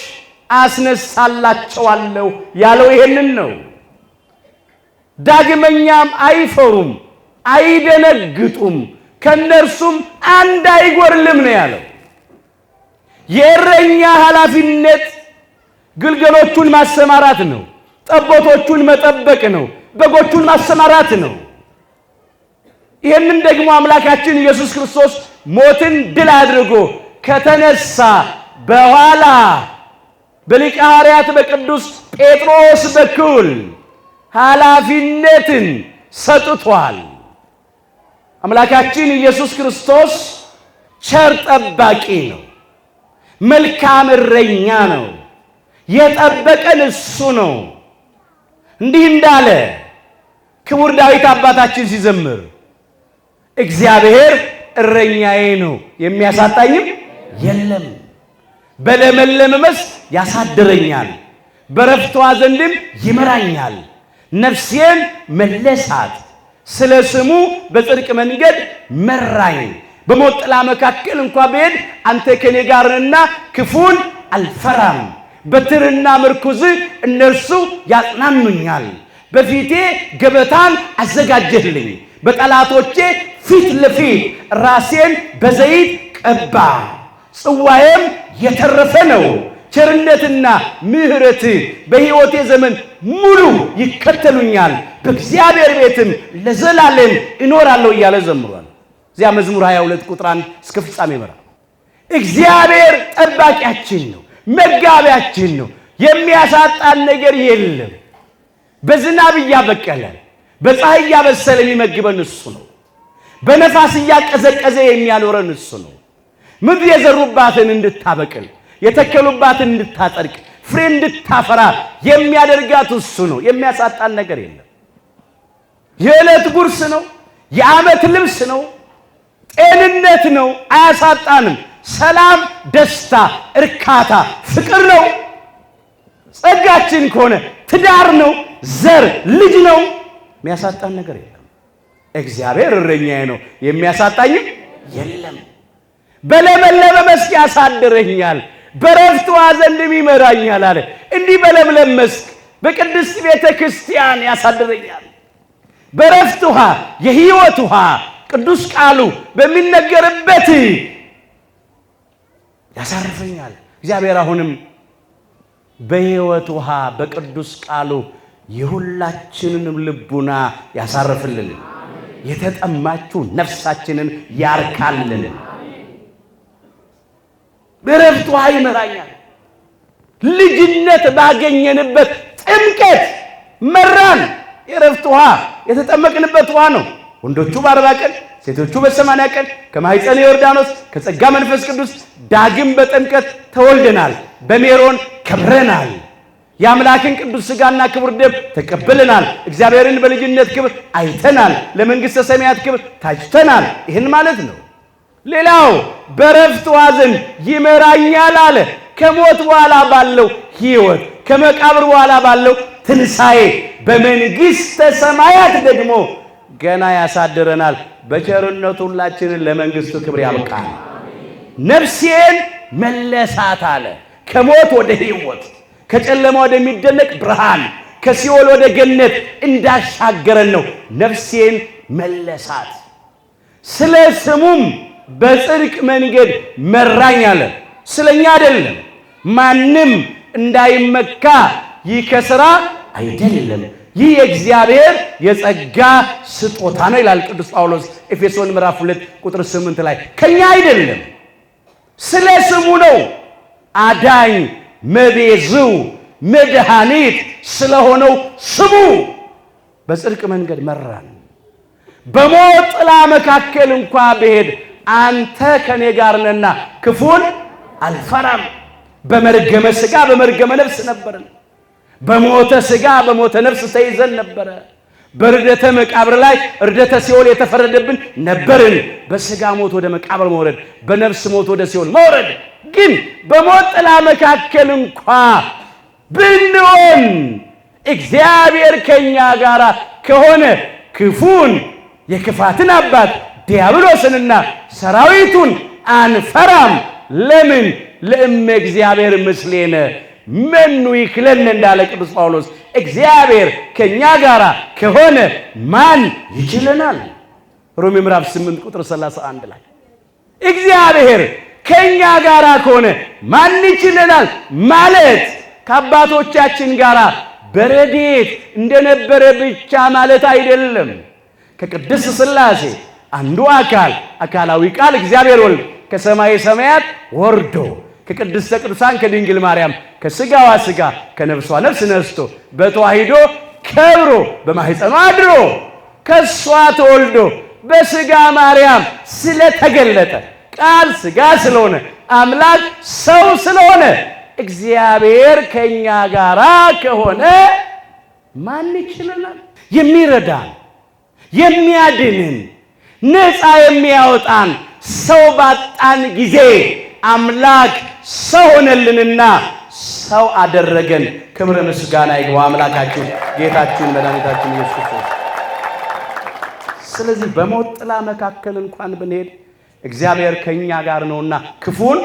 አስነሳላቸዋለሁ ያለው ይሄንን ነው። ዳግመኛም አይፈሩም አይደነግጡም፣ ከነርሱም አንድ አይጎድልም ነው ያለው። የእረኛ ኃላፊነት ግልገሎቹን ማሰማራት ነው። ጠቦቶቹን መጠበቅ ነው። በጎቹን ማሰማራት ነው። ይህንን ደግሞ አምላካችን ኢየሱስ ክርስቶስ ሞትን ድል አድርጎ ከተነሳ በኋላ በሊቀ ሐዋርያት በቅዱስ ጴጥሮስ በኩል ኃላፊነትን ሰጥቷል። አምላካችን ኢየሱስ ክርስቶስ ቸር ጠባቂ ነው። መልካም እረኛ ነው። የጠበቀን እሱ ነው። እንዲህ እንዳለ ክቡር ዳዊት አባታችን ሲዘምር እግዚአብሔር እረኛዬ ነው የሚያሳጣኝም የለም። በለመለመ መስክ ያሳድረኛል፣ በረፍቷ ዘንድም ይመራኛል። ነፍሴን መለሳት፣ ስለ ስሙ በጽድቅ መንገድ መራኝ። በሞት ጥላ መካከል እንኳ ብሄድ አንተ ከኔ ጋር ነህና ክፉን አልፈራም። በትርና ምርኩዝ እነርሱ ያጽናኑኛል። በፊቴ ገበታን አዘጋጀህልኝ፣ በጠላቶቼ ፊት ለፊት ራሴን በዘይት ቀባ። ጽዋዬም የተረፈ ነው። ቸርነትና ምሕረት በሕይወቴ ዘመን ሙሉ ይከተሉኛል፣ በእግዚአብሔር ቤትም ለዘላለም እኖራለሁ እያለ ዘምሯል። እዚያ መዝሙር 22 ቁጥር 1 እስከ ፍጻሜ ይመራል። እግዚአብሔር ጠባቂያችን ነው፣ መጋቢያችን ነው። የሚያሳጣን ነገር የለም። በዝናብ እያበቀለ በፀሐይ እያበሰለ የሚመግበን እሱ ነው። በነፋስ እያቀዘቀዘ የሚያኖረን እሱ ነው። ምድር የዘሩባትን እንድታበቅል የተከሉባትን እንድታጸድቅ ፍሬ እንድታፈራ የሚያደርጋት እሱ ነው። የሚያሳጣን ነገር የለም። የዕለት ጉርስ ነው፣ የዓመት ልብስ ነው፣ ጤንነት ነው። አያሳጣንም። ሰላም፣ ደስታ፣ እርካታ፣ ፍቅር ነው። ጸጋችን ከሆነ ትዳር ነው፣ ዘር፣ ልጅ ነው። የሚያሳጣን ነገር የለም። እግዚአብሔር እረኛዬ ነው የሚያሳጣኝም የለም። በለመለመ መስክ ያሳድረኛል፣ በረፍት ውኃ ዘንድም ይመራኛል አለ። እንዲህ በለምለም መስክ በቅድስት ቤተ ክርስቲያን ያሳድረኛል። በረፍት ውኃ፣ የሕይወት ውኃ ቅዱስ ቃሉ በሚነገርበት ያሳርፈኛል። እግዚአብሔር አሁንም በሕይወት ውኃ በቅዱስ ቃሉ የሁላችንንም ልቡና ያሳርፍልን። የተጠማችሁ ነፍሳችንን ያርካልን። በረፍት ውኃ ይመራኛል። ልጅነት ባገኘንበት ጥምቀት መራን። የረፍት ውኃ የተጠመቅንበት ውኃ ነው። ወንዶቹ በ40 ቀን ሴቶቹ በ80 ቀን ከማኅፀነ ዮርዳኖስ ከጸጋ መንፈስ ቅዱስ ዳግም በጥምቀት ተወልደናል። በሜሮን ከብረናል። የአምላክን ቅዱስ ሥጋና ክቡር ደም ተቀብለናል። እግዚአብሔርን በልጅነት ክብር አይተናል። ለመንግሥተ ሰማያት ክብር ታጭተናል። ይህን ማለት ነው። ሌላው በረፍት ውኃ ዘንድ ይመራኛል አለ። ከሞት በኋላ ባለው ሕይወት፣ ከመቃብር በኋላ ባለው ትንሣኤ፣ በመንግሥተ ሰማያት ደግሞ ገና ያሳድረናል። በቸርነቱ ሁላችንን ለመንግሥቱ ክብር ያብቃል። ነፍሴን መለሳት አለ። ከሞት ወደ ሕይወት፣ ከጨለማ ወደሚደነቅ ብርሃን፣ ከሲኦል ወደ ገነት እንዳሻገረን ነው። ነፍሴን መለሳት፣ ስለ ስሙም በጽድቅ መንገድ መራኝ አለ። ስለኛ አይደለም፣ ማንም እንዳይመካ ይህ ከሥራ አይደለም፣ ይህ የእግዚአብሔር የጸጋ ስጦታ ነው ይላል ቅዱስ ጳውሎስ ኤፌሶን ምዕራፍ 2 ቁጥር 8 ላይ። ከኛ አይደለም፣ ስለ ስሙ ነው። አዳኝ መቤዝው መድኃኒት ስለሆነው ስሙ በጽድቅ መንገድ መራን። በሞት ጥላ መካከል እንኳ ብሄድ አንተ ከኔ ጋር ነህና ክፉን አልፈራም። በመርገመ ሥጋ በመርገመ ነፍስ ነበርን። በሞተ ሥጋ በሞተ ነፍስ ተይዘን ነበረ። በርደተ መቃብር ላይ እርደተ ሲኦል የተፈረደብን ነበርን። በሥጋ ሞት ወደ መቃብር መውረድ፣ በነፍስ ሞት ወደ ሲኦል መውረድ። ግን በሞት ጥላ መካከል እንኳ ብንሆን እግዚአብሔር ከኛ ጋር ከሆነ ክፉን የክፋትን አባት ዲያብሎስንና ሰራዊቱን አንፈራም። ለምን? ለእመ እግዚአብሔር ምስሌነ መኑ ይክለነ እንዳለ ቅዱስ ጳውሎስ። እግዚአብሔር ከኛ ጋር ከሆነ ማን ይችለናል? ሮሜ ምዕራፍ 8 ቁጥር 31 ላይ እግዚአብሔር ከኛ ጋር ከሆነ ማን ይችለናል ማለት ከአባቶቻችን ጋር በረድኤት እንደነበረ ብቻ ማለት አይደለም። ከቅድስት ሥላሴ አንዱ አካላዊ ቃል እግዚአብሔር ወልድ ከሰማይ ሰማያት ወርዶ ከቅድስተ ቅዱሳን ከድንግል ማርያም ከሥጋዋ ሥጋ ከነፍሷ ነፍስ ነስቶ በተዋሂዶ ከብሮ በማኅፀኗ አድሮ ከሷ ተወልዶ በሥጋ ማርያም ስለተገለጠ ቃል ሥጋ ስለሆነ አምላክ ሰው ስለሆነ እግዚአብሔር ከኛ ጋር ከሆነ ማን ይችላል? የሚረዳን የሚያድንን ነፃ የሚያወጣን ሰው ባጣን ጊዜ አምላክ ሰው ሆነልንና ሰው አደረገን። ክብር ምስጋና ይግባው አምላካችን ጌታችን መድኃኒታችን ኢየሱስ ክርስቶስ። ስለዚህ በሞት ጥላ መካከል እንኳን ብንሄድ እግዚአብሔር ከኛ ጋር ነውና ክፉን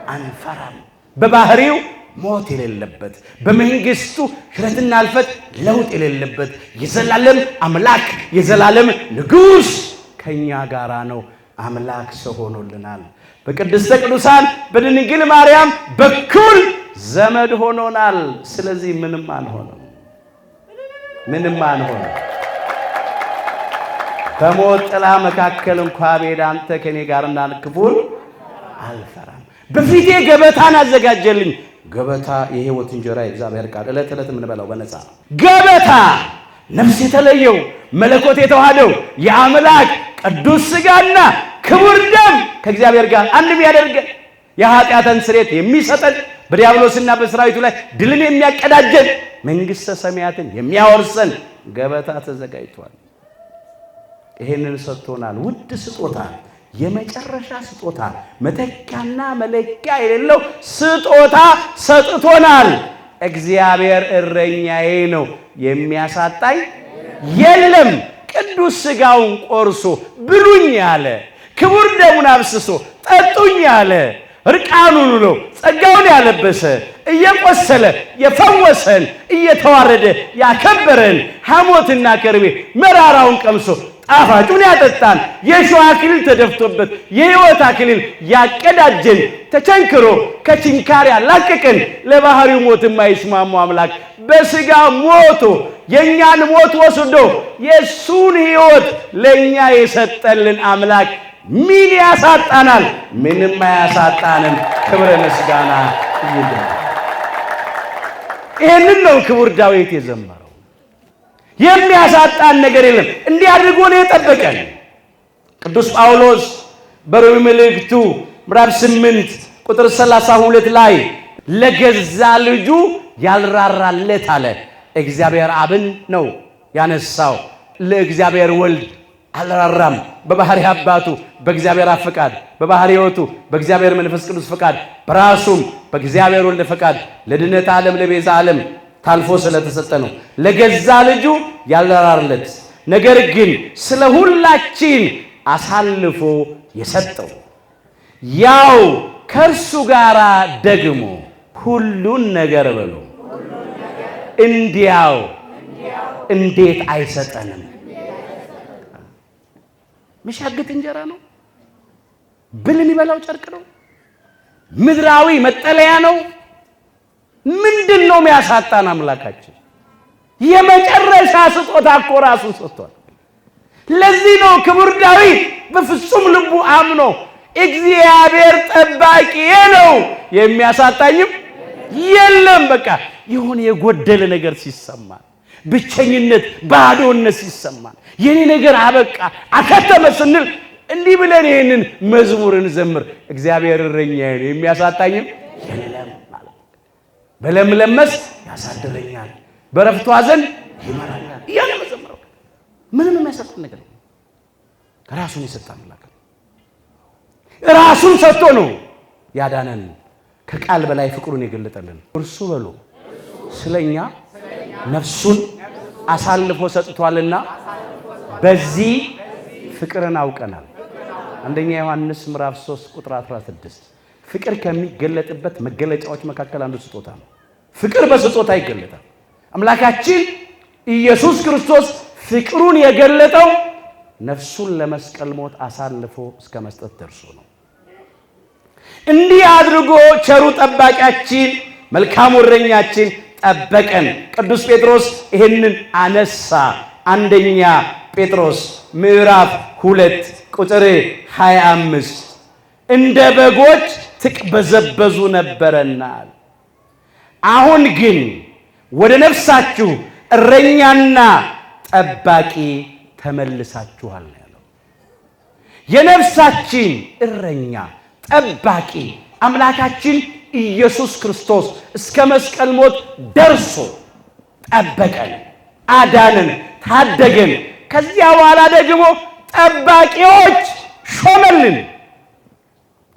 አንፈራም። በባህሪው ሞት የሌለበት በመንግስቱ ሽረትና አልፈት ለውጥ የሌለበት የዘላለም አምላክ የዘላለም ንጉሥ ከኛ ጋር ነው። አምላክ ሰው ሆኖልናል። በቅድስተ ቅዱሳን በድንግል ማርያም በኩል ዘመድ ሆኖናል። ስለዚህ ምንም አንሆንም። በሞት ጥላ መካከል እንኳን ብሄድ አንተ ከኔ ጋር ነህና ክፉን አልፈራም። በፊቴ ገበታን አዘጋጀልኝ። ገበታ የሕይወት እንጀራ የእግዚአብሔር ቃል ዕለት ዕለት የምንበላው በነፃ ገበታ ነፍስ የተለየው መለኮት የተዋሃደው የአምላክ ቅዱስ ሥጋና ክቡር ደም ከእግዚአብሔር ጋር አንድ የሚያደርገን የኃጢአትን ስርየት የሚሰጠን በዲያብሎስና በሰራዊቱ ላይ ድልን የሚያቀዳጀን መንግሥተ ሰማያትን የሚያወርሰን ገበታ ተዘጋጅቷል። ይሄንን ሰጥቶናል። ውድ ስጦታ፣ የመጨረሻ ስጦታ፣ መተኪያና መለኪያ የሌለው ስጦታ ሰጥቶናል። እግዚአብሔር እረኛዬ ነው፣ የሚያሳጣኝ የለም። ቅዱስ ሥጋውን ቆርሶ ብሉኝ ያለ፣ ክቡር ደሙን አፍስሶ ጠጡኝ ያለ፣ እርቃኑን ነው ጸጋውን ያለበሰ፣ እየቆሰለ የፈወሰን፣ እየተዋረደ ያከበረን፣ ሐሞትና ከርቤ መራራውን ቀምሶ ጣፋጩን ያጠጣን፣ የሾህ አክሊል ተደፍቶበት የሕይወት አክሊል ያቀዳጀን፣ ተቸንክሮ ከችንካር ያላቀቀን፣ ለባህሪው ሞት የማይስማሙ አምላክ በሥጋ ሞቶ የእኛን ሞት ወስዶ የእሱን ሕይወት ለእኛ የሰጠልን አምላክ ምን ያሳጣናል? ምንም አያሳጣንም። ክብረ ምስጋና ይሁን። ይህንን ነው ክቡር ዳዊት የዘመረው። የሚያሳጣን ነገር የለም። እንዲህ አድርጎ ነው የጠበቀን። ቅዱስ ጳውሎስ በሮሜ መልእክቱ ምዕራፍ 8 ቁጥር 32 ላይ ለገዛ ልጁ ያልራራለት አለ። እግዚአብሔር አብን ነው ያነሳው። ለእግዚአብሔር ወልድ አልራራም። በባህሪ አባቱ በእግዚአብሔር አብ ፈቃድ፣ በባህሪ ሕይወቱ በእግዚአብሔር መንፈስ ቅዱስ ፈቃድ፣ በራሱም በእግዚአብሔር ወልድ ፈቃድ ለድነት ዓለም ለቤዛ ዓለም ታልፎ ስለተሰጠ ነው ለገዛ ልጁ ያልራራለት። ነገር ግን ስለ ሁላችን አሳልፎ የሰጠው ያው ከእርሱ ጋር ደግሞ ሁሉን ነገር በሉ እንዲያው እንዴት አይሰጠንም? መሻገት እንጀራ ነው። ብል የሚበላው ጨርቅ ነው። ምድራዊ መጠለያ ነው። ምንድን ነው የሚያሳጣን? አምላካችን የመጨረሻ ስጦታ እኮ ራሱን ሰጥቷል። ለዚህ ነው ክቡር ዳዊት በፍጹም ልቡ አምኖ እግዚአብሔር ጠባቂዬ ነው የሚያሳጣኝም የለም። በቃ የሆነ የጎደለ ነገር ሲሰማን፣ ብቸኝነት ባዶነት ሲሰማን፣ የኔ ነገር አበቃ አከተመ ስንል እንዲህ ብለን ይሄንን መዝሙርን ዘምር። እግዚአብሔር እረኛዬ ነው የሚያሳጣኝም የለም ማለት በለምለም መስክ ያሳድረኛል፣ በረፍቷ ዘንድ ይመራኛል እያለ መዘምረው። ምንም የሚያሳጣን ነገር የለም። ራሱን የሰጠ አምላክ ራሱን ሰጥቶ ነው ያዳነን። ከቃል በላይ ፍቅሩን የገለጠልን እርሱ በሉ ስለኛ ነፍሱን አሳልፎ ሰጥቷልና በዚህ ፍቅርን አውቀናል። አንደኛ ዮሐንስ ምዕራፍ 3 ቁጥር 16 ፍቅር ከሚገለጥበት መገለጫዎች መካከል አንዱ ስጦታ ነው። ፍቅር በስጦታ ይገለጣል። አምላካችን ኢየሱስ ክርስቶስ ፍቅሩን የገለጠው ነፍሱን ለመስቀል ሞት አሳልፎ እስከ መስጠት ደርሶ ነው። እንዲህ አድርጎ ቸሩ ጠባቂያችን መልካሙ እረኛችን ጠበቀን። ቅዱስ ጴጥሮስ ይህንን አነሳ። አንደኛ ጴጥሮስ ምዕራፍ 2 ቁጥር 25 እንደ በጎች ትቅበዘበዙ ነበረና አሁን ግን ወደ ነፍሳችሁ እረኛና ጠባቂ ተመልሳችኋል ያለው። የነፍሳችን እረኛ ጠባቂ አምላካችን ኢየሱስ ክርስቶስ እስከ መስቀል ሞት ደርሶ ጠበቀን፣ አዳነን፣ ታደገን። ከዚያ በኋላ ደግሞ ጠባቂዎች ሾመልን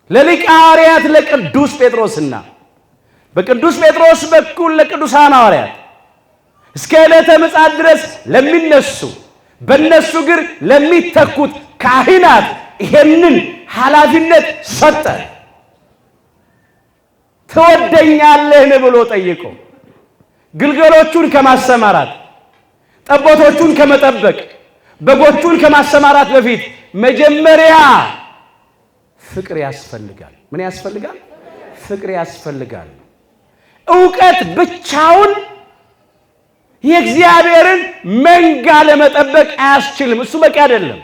ለሊቀ ሐዋርያት ለቅዱስ ጴጥሮስና በቅዱስ ጴጥሮስ በኩል ለቅዱሳን ሐዋርያት እስከ ዕለተ ምጽአት ድረስ ለሚነሱ በእነሱ እግር ለሚተኩት ካህናት ይሄንን ኃላፊነት ሰጠ። ትወደኛለህን ብሎ ጠይቆ ግልገሎቹን ከማሰማራት ጠቦቶቹን ከመጠበቅ በጎቹን ከማሰማራት በፊት መጀመሪያ ፍቅር ያስፈልጋል። ምን ያስፈልጋል? ፍቅር ያስፈልጋል። ዕውቀት ብቻውን የእግዚአብሔርን መንጋ ለመጠበቅ አያስችልም። እሱ በቂ አይደለም።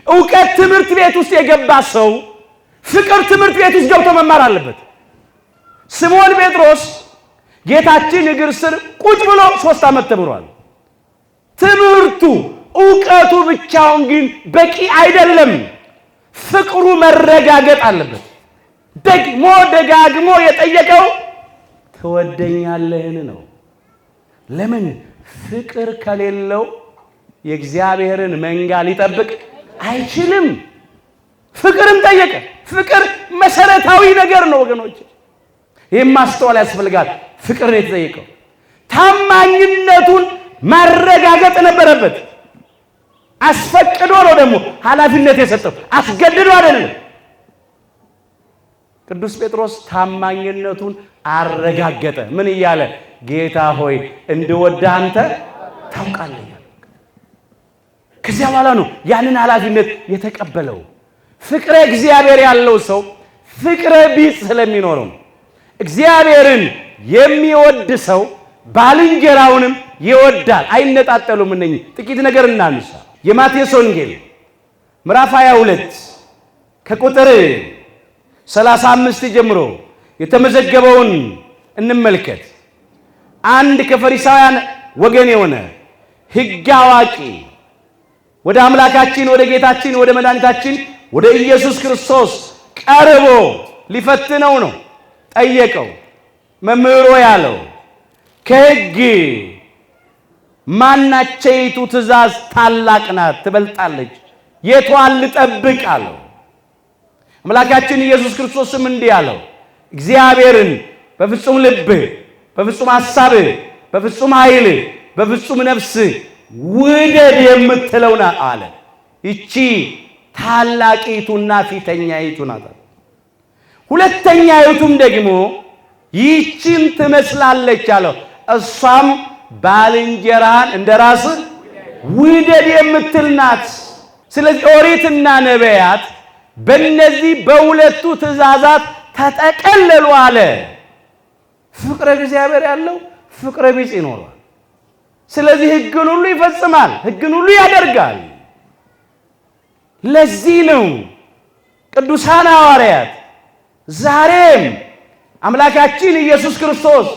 ዕውቀት ትምህርት ቤት ውስጥ የገባ ሰው ፍቅር ትምህርት ቤት ውስጥ ገብቶ መማር አለበት። ስምዖን ጴጥሮስ ጌታችን እግር ስር ቁጭ ብሎ 3 ዓመት ተምሯል። ትምህርቱ ዕውቀቱ ብቻውን ግን በቂ አይደለም። ፍቅሩ መረጋገጥ አለበት። ደግሞ ደጋግሞ የጠየቀው ትወደኛለህን ነው። ለምን? ፍቅር ከሌለው የእግዚአብሔርን መንጋ ሊጠብቅ አይችልም። ፍቅርን ጠየቀ። ፍቅር መሰረታዊ ነገር ነው ወገኖች፣ ይህም ማስተዋል ያስፈልጋል። ፍቅርን የተጠየቀው ታማኝነቱን ማረጋገጥ ነበረበት። አስፈቅዶ ነው ደግሞ ኃላፊነት የሰጠው፣ አስገድዶ አይደለም። ቅዱስ ጴጥሮስ ታማኝነቱን አረጋገጠ። ምን እያለ? ጌታ ሆይ እንድወድህ አንተ ታውቃለህ። ከዚያ በኋላ ነው ያንን ኃላፊነት የተቀበለው። ፍቅረ እግዚአብሔር ያለው ሰው ፍቅረ ቢጽ ስለሚኖረው እግዚአብሔርን የሚወድ ሰው ባልንጀራውንም ይወዳል። አይነጣጠሉም። እነኚህ ጥቂት ነገር እናንሳ። የማቴዎስ ወንጌል ምዕራፍ 22 ከቁጥር 35 ጀምሮ የተመዘገበውን እንመልከት። አንድ ከፈሪሳውያን ወገን የሆነ ሕግ አዋቂ ወደ አምላካችን ወደ ጌታችን ወደ መድኃኒታችን ወደ ኢየሱስ ክርስቶስ ቀርቦ ሊፈትነው ነው። ጠየቀው። መምህሮ ያለው ከሕግ ማናቸይቱ ትእዛዝ ታላቅ ናት ትበልጣለች? የቷን ልጠብቅ አለው። አምላካችን ኢየሱስ ክርስቶስም እንዲህ አለው፣ እግዚአብሔርን በፍጹም ልብህ፣ በፍጹም ሐሳብህ፣ በፍጹም ኃይልህ፣ በፍጹም ነፍስህ ውደድ የምትለው ናት አለ። ይቺ ታላቂቱና ፊተኛይቱ ናት። ሁለተኛይቱም ደግሞ ይህችን ትመስላለች አለው። እሷም ባልንጀራህን እንደ ራስህ ውደድ የምትል ናት። ስለዚህ ኦሪትና ነቢያት በእነዚህ በሁለቱ ትእዛዛት ተጠቀለሉ አለ። ፍቅረ እግዚአብሔር ያለው ፍቅረ ቢጽ ይኖራል። ስለዚህ ሕግን ሁሉ ይፈጽማል፣ ሕግን ሁሉ ያደርጋል። ለዚህ ነው ቅዱሳን ሐዋርያት ዛሬም አምላካችን ኢየሱስ ክርስቶስ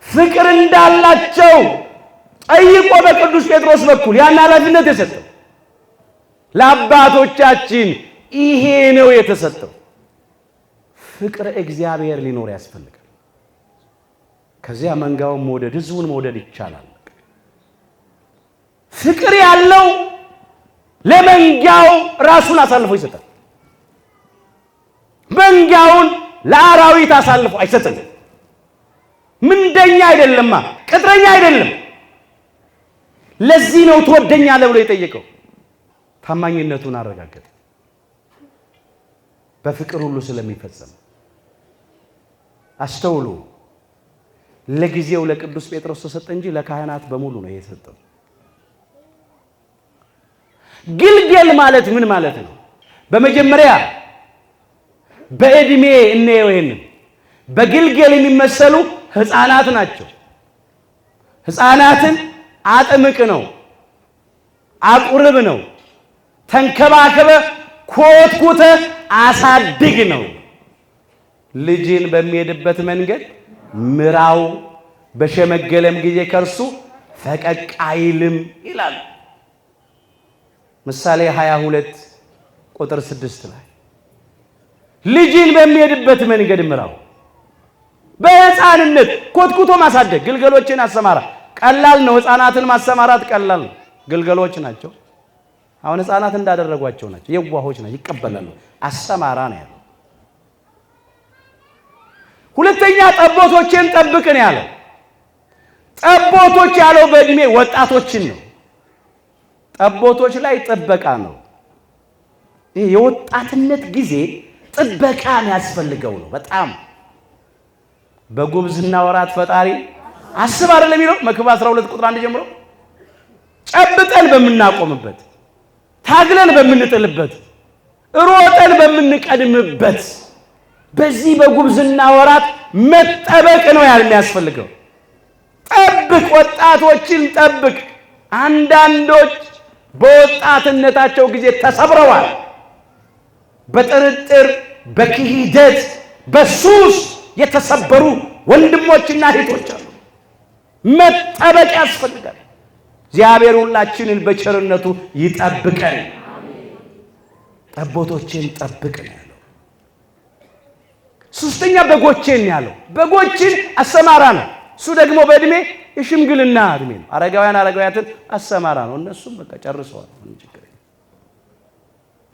ፍቅር እንዳላቸው ጠይቆ በቅዱስ ጴጥሮስ በኩል ያን ኃላፊነት የሰጠው። ለአባቶቻችን ይሄ ነው የተሰጠው። ፍቅረ እግዚአብሔር ሊኖር ያስፈልጋል። ከዚያ መንጋውን መውደድ፣ ሕዝቡን መውደድ ይቻላል። ፍቅር ያለው ለመንጋው ራሱን አሳልፎ ይሰጣል። መንጋውን ለአራዊት አሳልፎ አይሰጥም። ምንደኛ አይደለማ፣ ቅጥረኛ አይደለም። ለዚህ ነው ትወደኛለህ ብሎ የጠየቀው። ታማኝነቱን አረጋገጠ። በፍቅር ሁሉ ስለሚፈጸም አስተውሉ። ለጊዜው ለቅዱስ ጴጥሮስ ተሰጠ እንጂ ለካህናት በሙሉ ነው የተሰጠው። ግልገል ማለት ምን ማለት ነው? በመጀመሪያ በእድሜ እንየው። ይሄንን በግልገል የሚመሰሉ ሕፃናት ናቸው። ሕፃናትን አጥምቅ ነው፣ አቁርብ ነው፣ ተንከባከበ፣ ኮትኩተ አሳድግ ነው። ልጅን በሚሄድበት መንገድ ምራው፣ በሸመገለም ጊዜ ከርሱ ፈቀቅ አይልም ይላል። ምሳሌ 22 ቁጥር 6 ላይ ልጅን በሚሄድበት መንገድ ምራው። በሕፃንነት ኮትኩቶ ማሳደግ። ግልገሎችን አሰማራ። ቀላል ነው። ሕፃናትን ማሰማራት ቀላል ነው። ግልገሎች ናቸው። አሁን ሕፃናት እንዳደረጓቸው ናቸው። የዋሆች ናቸው። ይቀበላሉ። አሰማራ ነው ያለው። ሁለተኛ ጠቦቶችን ጠብቅ ነው ያለው። ጠቦቶች ያለው በእድሜ ወጣቶችን ነው። ጠቦቶች ላይ ጥበቃ ነው። ይሄ የወጣትነት ጊዜ ጥበቃ ያስፈልገው ነው። በጣም በጉብዝና ወራት ፈጣሪ አስብ አይደለም የሚለው መክብብ 12 ቁጥር 1 ጀምሮ ጨብጠን በምናቆምበት፣ ታግለን በምንጥልበት፣ ሮጠን በምንቀድምበት በዚህ በጉብዝና ወራት መጠበቅ ነው የሚያስፈልገው። ጠብቅ፣ ወጣቶችን ጠብቅ። አንዳንዶች በወጣትነታቸው ጊዜ ተሰብረዋል። በጥርጥር፣ በክህደት፣ በሱስ የተሰበሩ ወንድሞችና እህቶች አሉ። መጠበቅ ያስፈልጋል። እግዚአብሔር ሁላችንን በቸርነቱ ይጠብቀን። ጠቦቶችን ጠብቅ ነው ያለው። ሶስተኛ በጎችን ያለው በጎችን አሰማራ ነው። እሱ ደግሞ በእድሜ የሽምግልና እድሜ ነው። አረጋውያትን አሰማራ ነው። እነሱም በቃ ጨርሰዋል።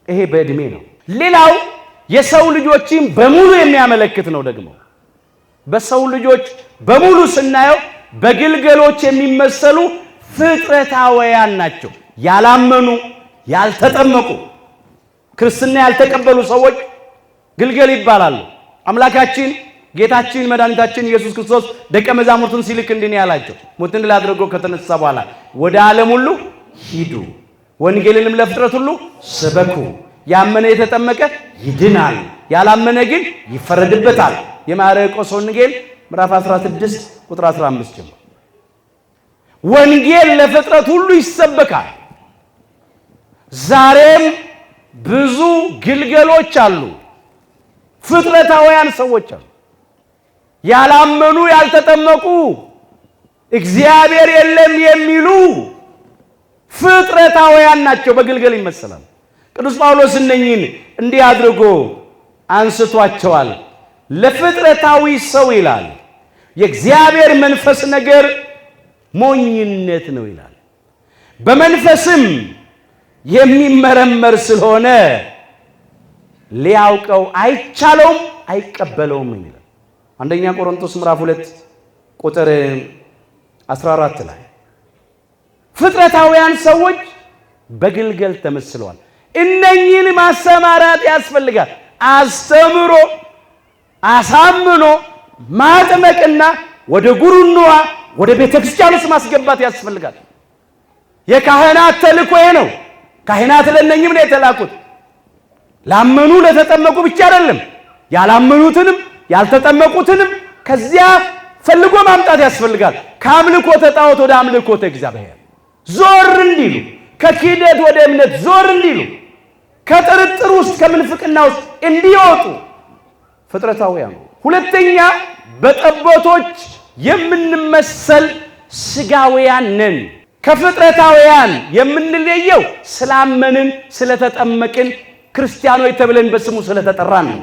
ይሄ በእድሜ ነው። ሌላው የሰው ልጆችን በሙሉ የሚያመለክት ነው። ደግሞ በሰው ልጆች በሙሉ ስናየው በግልገሎች የሚመሰሉ ፍጥረታውያን ናቸው። ያላመኑ፣ ያልተጠመቁ፣ ክርስትና ያልተቀበሉ ሰዎች ግልገል ይባላሉ። አምላካችን ጌታችን መድኃኒታችን ኢየሱስ ክርስቶስ ደቀ መዛሙርቱን ሲልክ እንዲህ ያላቸው፣ ሞትን ድል አድርጎ ከተነሳ በኋላ ወደ ዓለም ሁሉ ሂዱ፣ ወንጌልንም ለፍጥረት ሁሉ ስበኩ፣ ያመነ የተጠመቀ ይድናል፣ ያላመነ ግን ይፈረድበታል። የማርቆስ ወንጌል ምዕራፍ 16 ቁጥር 15 ጀምሮ ወንጌል ለፍጥረት ሁሉ ይሰበካል። ዛሬም ብዙ ግልገሎች አሉ፣ ፍጥረታውያን ሰዎች አሉ፣ ያላመኑ፣ ያልተጠመቁ፣ እግዚአብሔር የለም የሚሉ ፍጥረታውያን ናቸው። በግልገል ይመሰላል። ቅዱስ ጳውሎስ እነኝን እንዲህ አድርጎ አንስቷቸዋል። ለፍጥረታዊ ሰው ይላል የእግዚአብሔር መንፈስ ነገር ሞኝነት ነው ይላል። በመንፈስም የሚመረመር ስለሆነ ሊያውቀው አይቻለውም አይቀበለውም ይላል። አንደኛ ቆሮንቶስ ምዕራፍ 2 ቁጥር 14 ላይ ፍጥረታውያን ሰዎች በግልገል ተመስለዋል። እነኚህን ማሰማራት ያስፈልጋል። አስተምሮ አሳምኖ ማጥመቅና ወደ ጉሩኖዋ ወደ ቤተ ክርስቲያን ውስጥ ማስገባት ያስፈልጋል። የካህናት ተልእኮ ነው። ካህናት ለእነኝም ነው የተላኩት። ላመኑ ለተጠመቁ ብቻ አይደለም፣ ያላመኑትንም ያልተጠመቁትንም ከዚያ ፈልጎ ማምጣት ያስፈልጋል። ከአምልኮተ ጣዖት ወደ አምልኮተ እግዚአብሔር ዞር እንዲሉ፣ ከክህደት ወደ እምነት ዞር እንዲሉ፣ ከጥርጥር ውስጥ ከምንፍቅና ውስጥ እንዲወጡ ፍጥረታውያን። ሁለተኛ በጠቦቶች የምንመሰል ስጋውያን ነን። ከፍጥረታውያን የምንለየው ስላመንን፣ ስለተጠመቅን፣ ክርስቲያኖች ተብለን በስሙ ስለተጠራን ነው።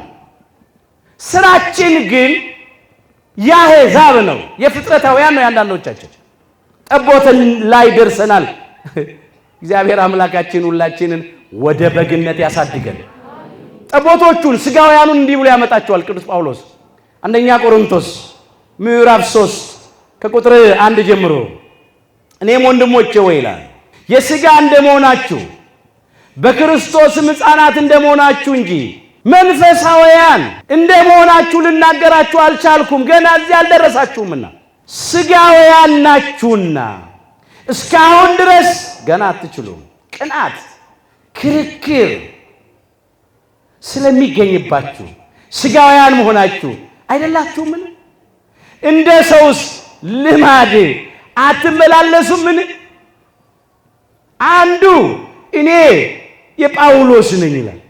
ስራችን ግን ያሕዛብ ነው፣ የፍጥረታውያን ነው። ያንዳንዶቻችን ጠቦትን ላይ ደርሰናል። እግዚአብሔር አምላካችን ሁላችንን ወደ በግነት ያሳድገን። ጠቦቶቹን ስጋውያኑን እንዲህ ብሎ ያመጣቸዋል ቅዱስ ጳውሎስ አንደኛ ቆሮንቶስ ምዕራፍ 3 ከቁጥር 1 ጀምሮ እኔም ወንድሞቼ ወይ ይላል የሥጋ እንደመሆናችሁ በክርስቶስም ሕፃናት እንደመሆናችሁ እንጂ መንፈሳውያን እንደመሆናችሁ ልናገራችሁ አልቻልኩም፣ ገና እዚህ አልደረሳችሁምና። ሥጋውያን ናችሁና እስካሁን ድረስ ገና አትችሉም። ቅናት፣ ክርክር ስለሚገኝባችሁ ሥጋውያን መሆናችሁ አይደላችሁምን? እንደ ሰውስ ልማድ አትመላለሱምን? አንዱ እኔ የጳውሎስ ነኝ ይላል፣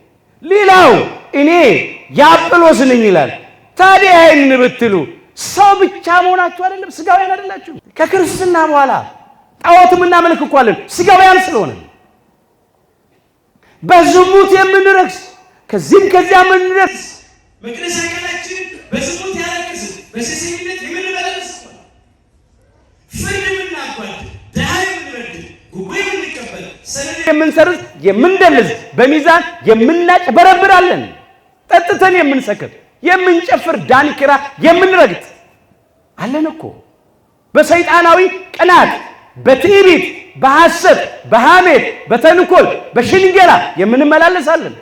ሌላው እኔ የአጵሎስ ነኝ ይላል። ታዲያ ይህን ብትሉ ሰው ብቻ መሆናችሁ አይደለም? ሥጋውያን አይደላችሁ? ከክርስትና በኋላ ጣዖት የምናመልክ እኮ አለን ሥጋውያን ስለሆነ። በዝሙት የምንረክስ ከዚህም ከዚያ የምንደርስ መቅደስ አካላችን በዝሙት ያረክስ በሴሰኝነት የምንመላለስ ፍርድ የምናጓድ ድሃ የምንረድ ጉቦ የምንቀበል ሰነድ የምንሰርዝ የምንደልዝ በሚዛን የምናጭበረብራለን። ጠጥተን የምንሰክር የምንጨፍር ዳንኪራ የምንረግጥ አለን እኮ። በሰይጣናዊ ቅናት በትዕቢት በሐሰት በሐሜት በተንኮል በሽንገላ የምንመላለሳለን።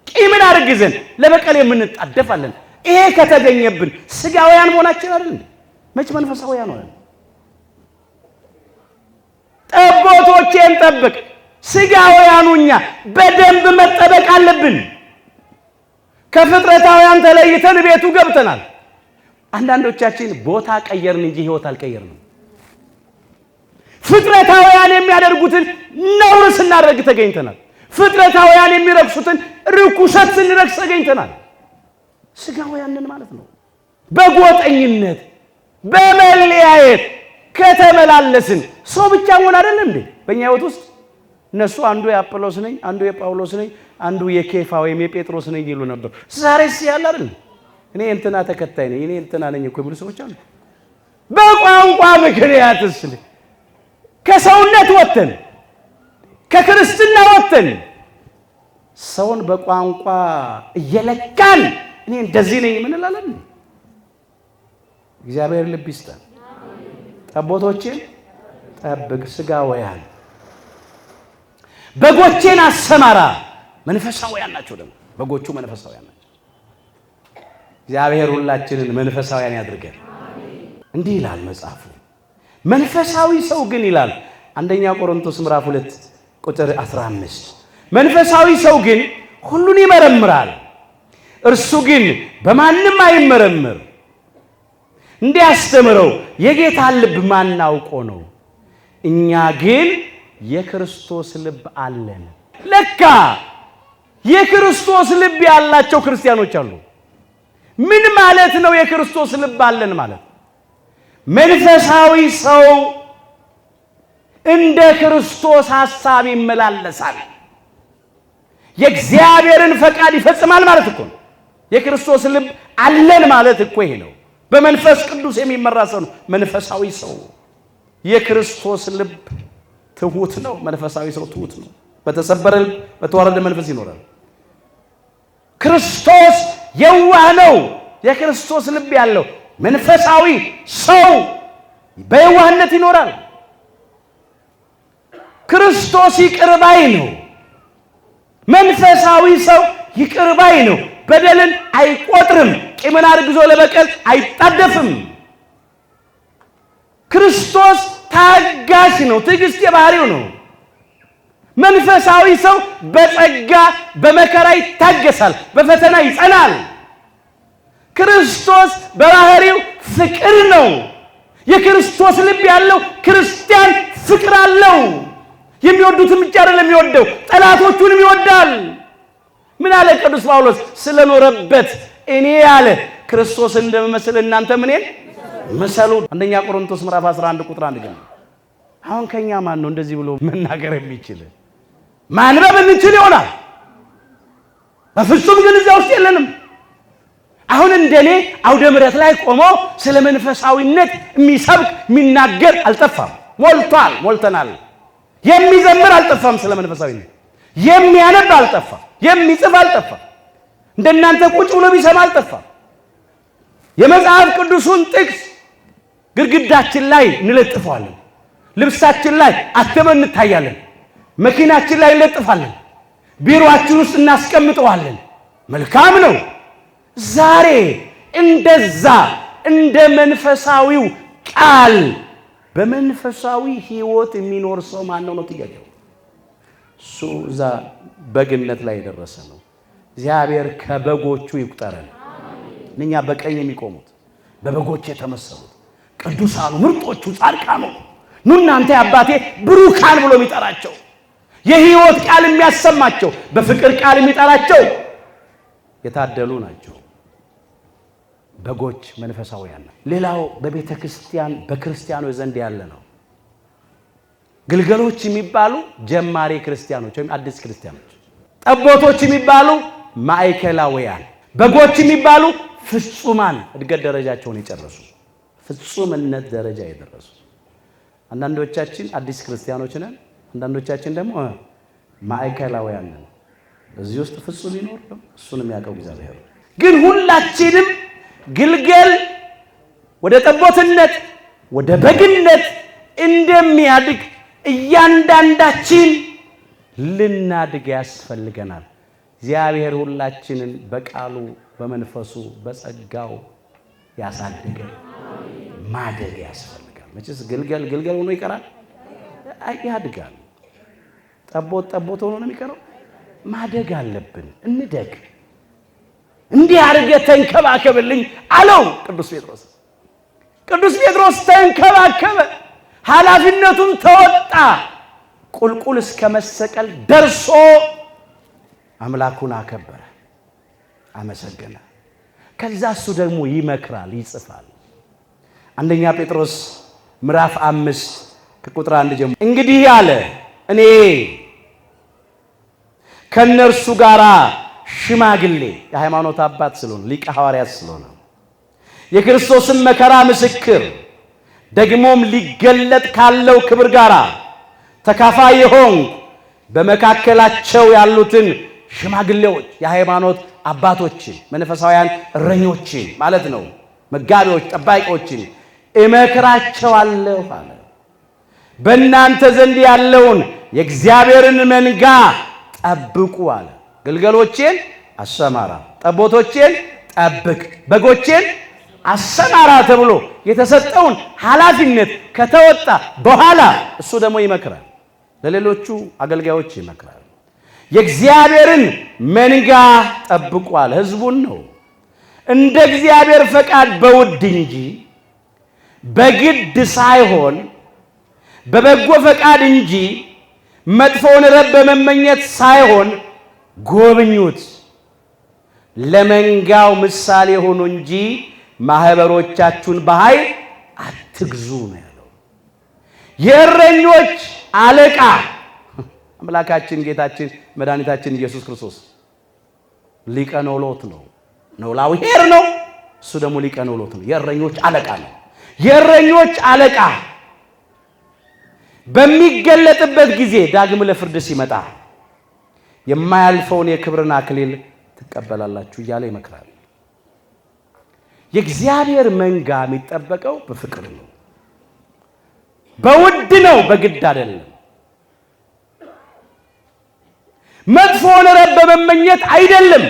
ቂምን አርግዘን ለበቀል የምንጣደፋለን። ይሄ ከተገኘብን ስጋውያን መሆናችን አይደል? መች መንፈሳውያን ሆነን? ጠቦቶቼን ጠብቅ። ስጋውያኑኛ በደንብ መጠበቅ አለብን። ከፍጥረታውያን ተለይተን ቤቱ ገብተናል። አንዳንዶቻችን ቦታ ቀየርን እንጂ ህይወት አልቀየርንም። ፍጥረታውያን የሚያደርጉትን ነውር ስናደርግ ተገኝተናል። ፍጥረታውያን የሚረክሱትን ርኩሰት ስንረክስ ተገኝተናል። ስጋውያንን ማለት ነው። በጎጠኝነት በመለያየት ከተመላለስን ሰው ብቻ መሆን አይደለም እንዴ? በእኛ ህይወት ውስጥ እነሱ አንዱ የአጵሎስ ነኝ፣ አንዱ የጳውሎስ ነኝ፣ አንዱ የኬፋ ወይም የጴጥሮስ ነኝ ይሉ ነበር። ዛሬስ ያለ አይደል? እኔ እንትና ተከታይ ነኝ፣ እኔ እንትና ነኝ እኮ የሚሉ ሰዎች አሉ። በቋንቋ ምክንያትስ ከሰውነት ወጥተን ከክርስትና ወጥተን ሰውን በቋንቋ እየለካን እኔ እንደዚህ ነኝ ምን እንላለን? እግዚአብሔር ልብ ይስጠን። ጠቦቶቼን ጠብቅ ስጋውያን፣ በጎቼን አሰማራ። መንፈሳውያን ናቸው ደግሞ በጎቹ መንፈሳውያን ናቸው። እግዚአብሔር ሁላችንን መንፈሳውያን ያድርገን። እንዲህ ይላል መጽሐፉ። መንፈሳዊ ሰው ግን ይላል አንደኛ ቆሮንቶስ ምዕራፍ 2 ቁጥር 15 መንፈሳዊ ሰው ግን ሁሉን ይመረምራል፣ እርሱ ግን በማንም አይመረምር። እንዲያስተምረው የጌታን ልብ ማን አውቆ ነው? እኛ ግን የክርስቶስ ልብ አለን። ለካ የክርስቶስ ልብ ያላቸው ክርስቲያኖች አሉ። ምን ማለት ነው የክርስቶስ ልብ አለን ማለት? መንፈሳዊ ሰው እንደ ክርስቶስ ሐሳብ ይመላለሳል፣ የእግዚአብሔርን ፈቃድ ይፈጽማል ማለት እኮ ነው። የክርስቶስ ልብ አለን ማለት እኮ ይሄ ነው። በመንፈስ ቅዱስ የሚመራ ሰው ነው መንፈሳዊ ሰው። የክርስቶስ ልብ ትሁት ነው። መንፈሳዊ ሰው ትሁት ነው። በተሰበረ ልብ በተዋረደ መንፈስ ይኖራል። ክርስቶስ የዋህ ነው። የክርስቶስ ልብ ያለው መንፈሳዊ ሰው በየዋህነት ይኖራል። ክርስቶስ ይቅር ባይ ነው። መንፈሳዊ ሰው ይቅር ባይ ነው። በደልን አይቆጥርም። ቂምን አርግዞ ለበቀል አይጣደፍም። ክርስቶስ ታጋሽ ነው። ትዕግስት የባህሪው ነው። መንፈሳዊ ሰው በጸጋ በመከራ ይታገሳል፣ በፈተና ይጸናል። ክርስቶስ በባህሪው ፍቅር ነው። የክርስቶስ ልብ ያለው ክርስቲያን ፍቅር አለው። የሚወዱትን ብቻ አይደለም የሚወደው፣ ጠላቶቹንም ይወዳል። ምን አለ ቅዱስ ጳውሎስ ስለኖረበት እኔ ያለ ክርስቶስን እንደምመስል እናንተ ምንን መሰሉ። አንደኛ ቆሮንቶስ ምዕራፍ 11 ቁጥር 1 ግን አሁን ከኛ ማን ነው እንደዚህ ብሎ መናገር የሚችል? ማንበብ እንችል ይሆናል፣ በፍጹም ግን እዚያ ውስጥ የለንም። አሁን እንደኔ አውደ ምሕረት ላይ ቆሞ ስለ መንፈሳዊነት የሚሰብክ የሚናገር አልጠፋም። ሞልተናል። የሚዘምር አልጠፋም። ስለ መንፈሳዊነት የሚያነብ አልጠፋም። የሚጽፍ አልጠፋም። እንደናንተ ቁጭ ብሎ ቢሰማ አልጠፋም። የመጽሐፍ ቅዱሱን ጥቅስ ግድግዳችን ላይ እንለጥፈዋለን፣ ልብሳችን ላይ አትመን እንታያለን፣ መኪናችን ላይ እንለጥፋለን፣ ቢሮአችን ውስጥ እናስቀምጠዋለን። መልካም ነው። ዛሬ እንደዛ እንደ መንፈሳዊው ቃል በመንፈሳዊ ሕይወት የሚኖር ሰው ማን ነው ጥያቄው? እሱ እዛ በግነት ላይ የደረሰ ነው። እግዚአብሔር ከበጎቹ ይቁጠረን። እኛ በቀኝ የሚቆሙት በበጎች የተመሰሉት ቅዱሳኑ ምርጦቹ ጻድቃኑ ኑ እናንተ አባቴ ብሩካን ብሎ የሚጠራቸው የሕይወት ቃል የሚያሰማቸው በፍቅር ቃል የሚጠራቸው የታደሉ ናቸው። በጎች መንፈሳውያን ነው። ሌላው በቤተ ክርስቲያን በክርስቲያኖች ዘንድ ያለ ነው። ግልገሎች የሚባሉ ጀማሪ ክርስቲያኖች ወይም አዲስ ክርስቲያኖች ጠቦቶች የሚባሉ ማዕከላውያን፣ በጎች የሚባሉ ፍጹማን እድገት ደረጃቸውን የጨረሱ ፍጹምነት ደረጃ የደረሱ። አንዳንዶቻችን አዲስ ክርስቲያኖች ነን፣ አንዳንዶቻችን ደግሞ ማዕከላውያን ነን። እዚህ ውስጥ ፍጹም ይኖር ነው እሱን የሚያውቀው እግዚአብሔር። ግን ሁላችንም ግልገል ወደ ጠቦትነት ወደ በግነት እንደሚያድግ እያንዳንዳችን ልናድግ ያስፈልገናል። እግዚአብሔር ሁላችንን በቃሉ በመንፈሱ በጸጋው ያሳድገን። ማደግ ያስፈልጋል። መቼስ ግልገል ሆኖ ይቀራል? ያድጋል። ጠቦት ሆኖ ነው የሚቀረው? ማደግ አለብን። እንደግ። እንዲህ አድርገህ ተንከባከብልኝ አለው ቅዱስ ጴጥሮስ። ቅዱስ ጴጥሮስ ተንከባከበ፣ ኃላፊነቱን ተወጣ። ቁልቁል እስከ መሰቀል ደርሶ አምላኩን አከበረ፣ አመሰገነ። ከዛ እሱ ደግሞ ይመክራል፣ ይጽፋል። አንደኛ ጴጥሮስ ምዕራፍ 5 ከቁጥር 1 ጀምሮ እንግዲህ አለ እኔ ከነርሱ ጋር ሽማግሌ የሃይማኖት አባት ስለሆነ ሊቀ ሐዋርያት ስለሆነ የክርስቶስን መከራ ምስክር ደግሞም ሊገለጥ ካለው ክብር ጋር ተካፋይ የሆንኩ በመካከላቸው ያሉትን ሽማግሌዎች የሃይማኖት አባቶችን መንፈሳውያን እረኞችን ማለት ነው፣ መጋቢዎች፣ ጠባቂዎችን እመክራቸዋለሁ አለ። በእናንተ ዘንድ ያለውን የእግዚአብሔርን መንጋ ጠብቁ አለ። ግልገሎቼን አሰማራ፣ ጠቦቶቼን ጠብቅ፣ በጎቼን አሰማራ ተብሎ የተሰጠውን ኃላፊነት ከተወጣ በኋላ እሱ ደግሞ ይመክራል። ለሌሎቹ አገልጋዮች ይመክራል። የእግዚአብሔርን መንጋ ጠብቁ አለ። ሕዝቡን ነው እንደ እግዚአብሔር ፈቃድ በውድ እንጂ በግድ ሳይሆን በበጎ ፈቃድ እንጂ መጥፎውን ረብ በመመኘት ሳይሆን ጎብኙት። ለመንጋው ምሳሌ ሆኑ እንጂ ማህበሮቻችሁን በኃይል አትግዙ ነው ያለው። የእረኞች አለቃ አምላካችን ጌታችን መድኃኒታችን ኢየሱስ ክርስቶስ ሊቀ ኖሎት ነው። ኖላዊ ሄር ነው፣ እሱ ደግሞ ሊቀ ኖሎት ነው። የእረኞች አለቃ ነው። የእረኞች አለቃ በሚገለጥበት ጊዜ ዳግም ለፍርድ ሲመጣ የማያልፈውን የክብርን አክሊል ትቀበላላችሁ እያለ ይመክራል። የእግዚአብሔር መንጋ የሚጠበቀው በፍቅር ነው፣ በውድ ነው፣ በግድ አይደለም። መጥፎውን ረብ በመመኘት አይደለም።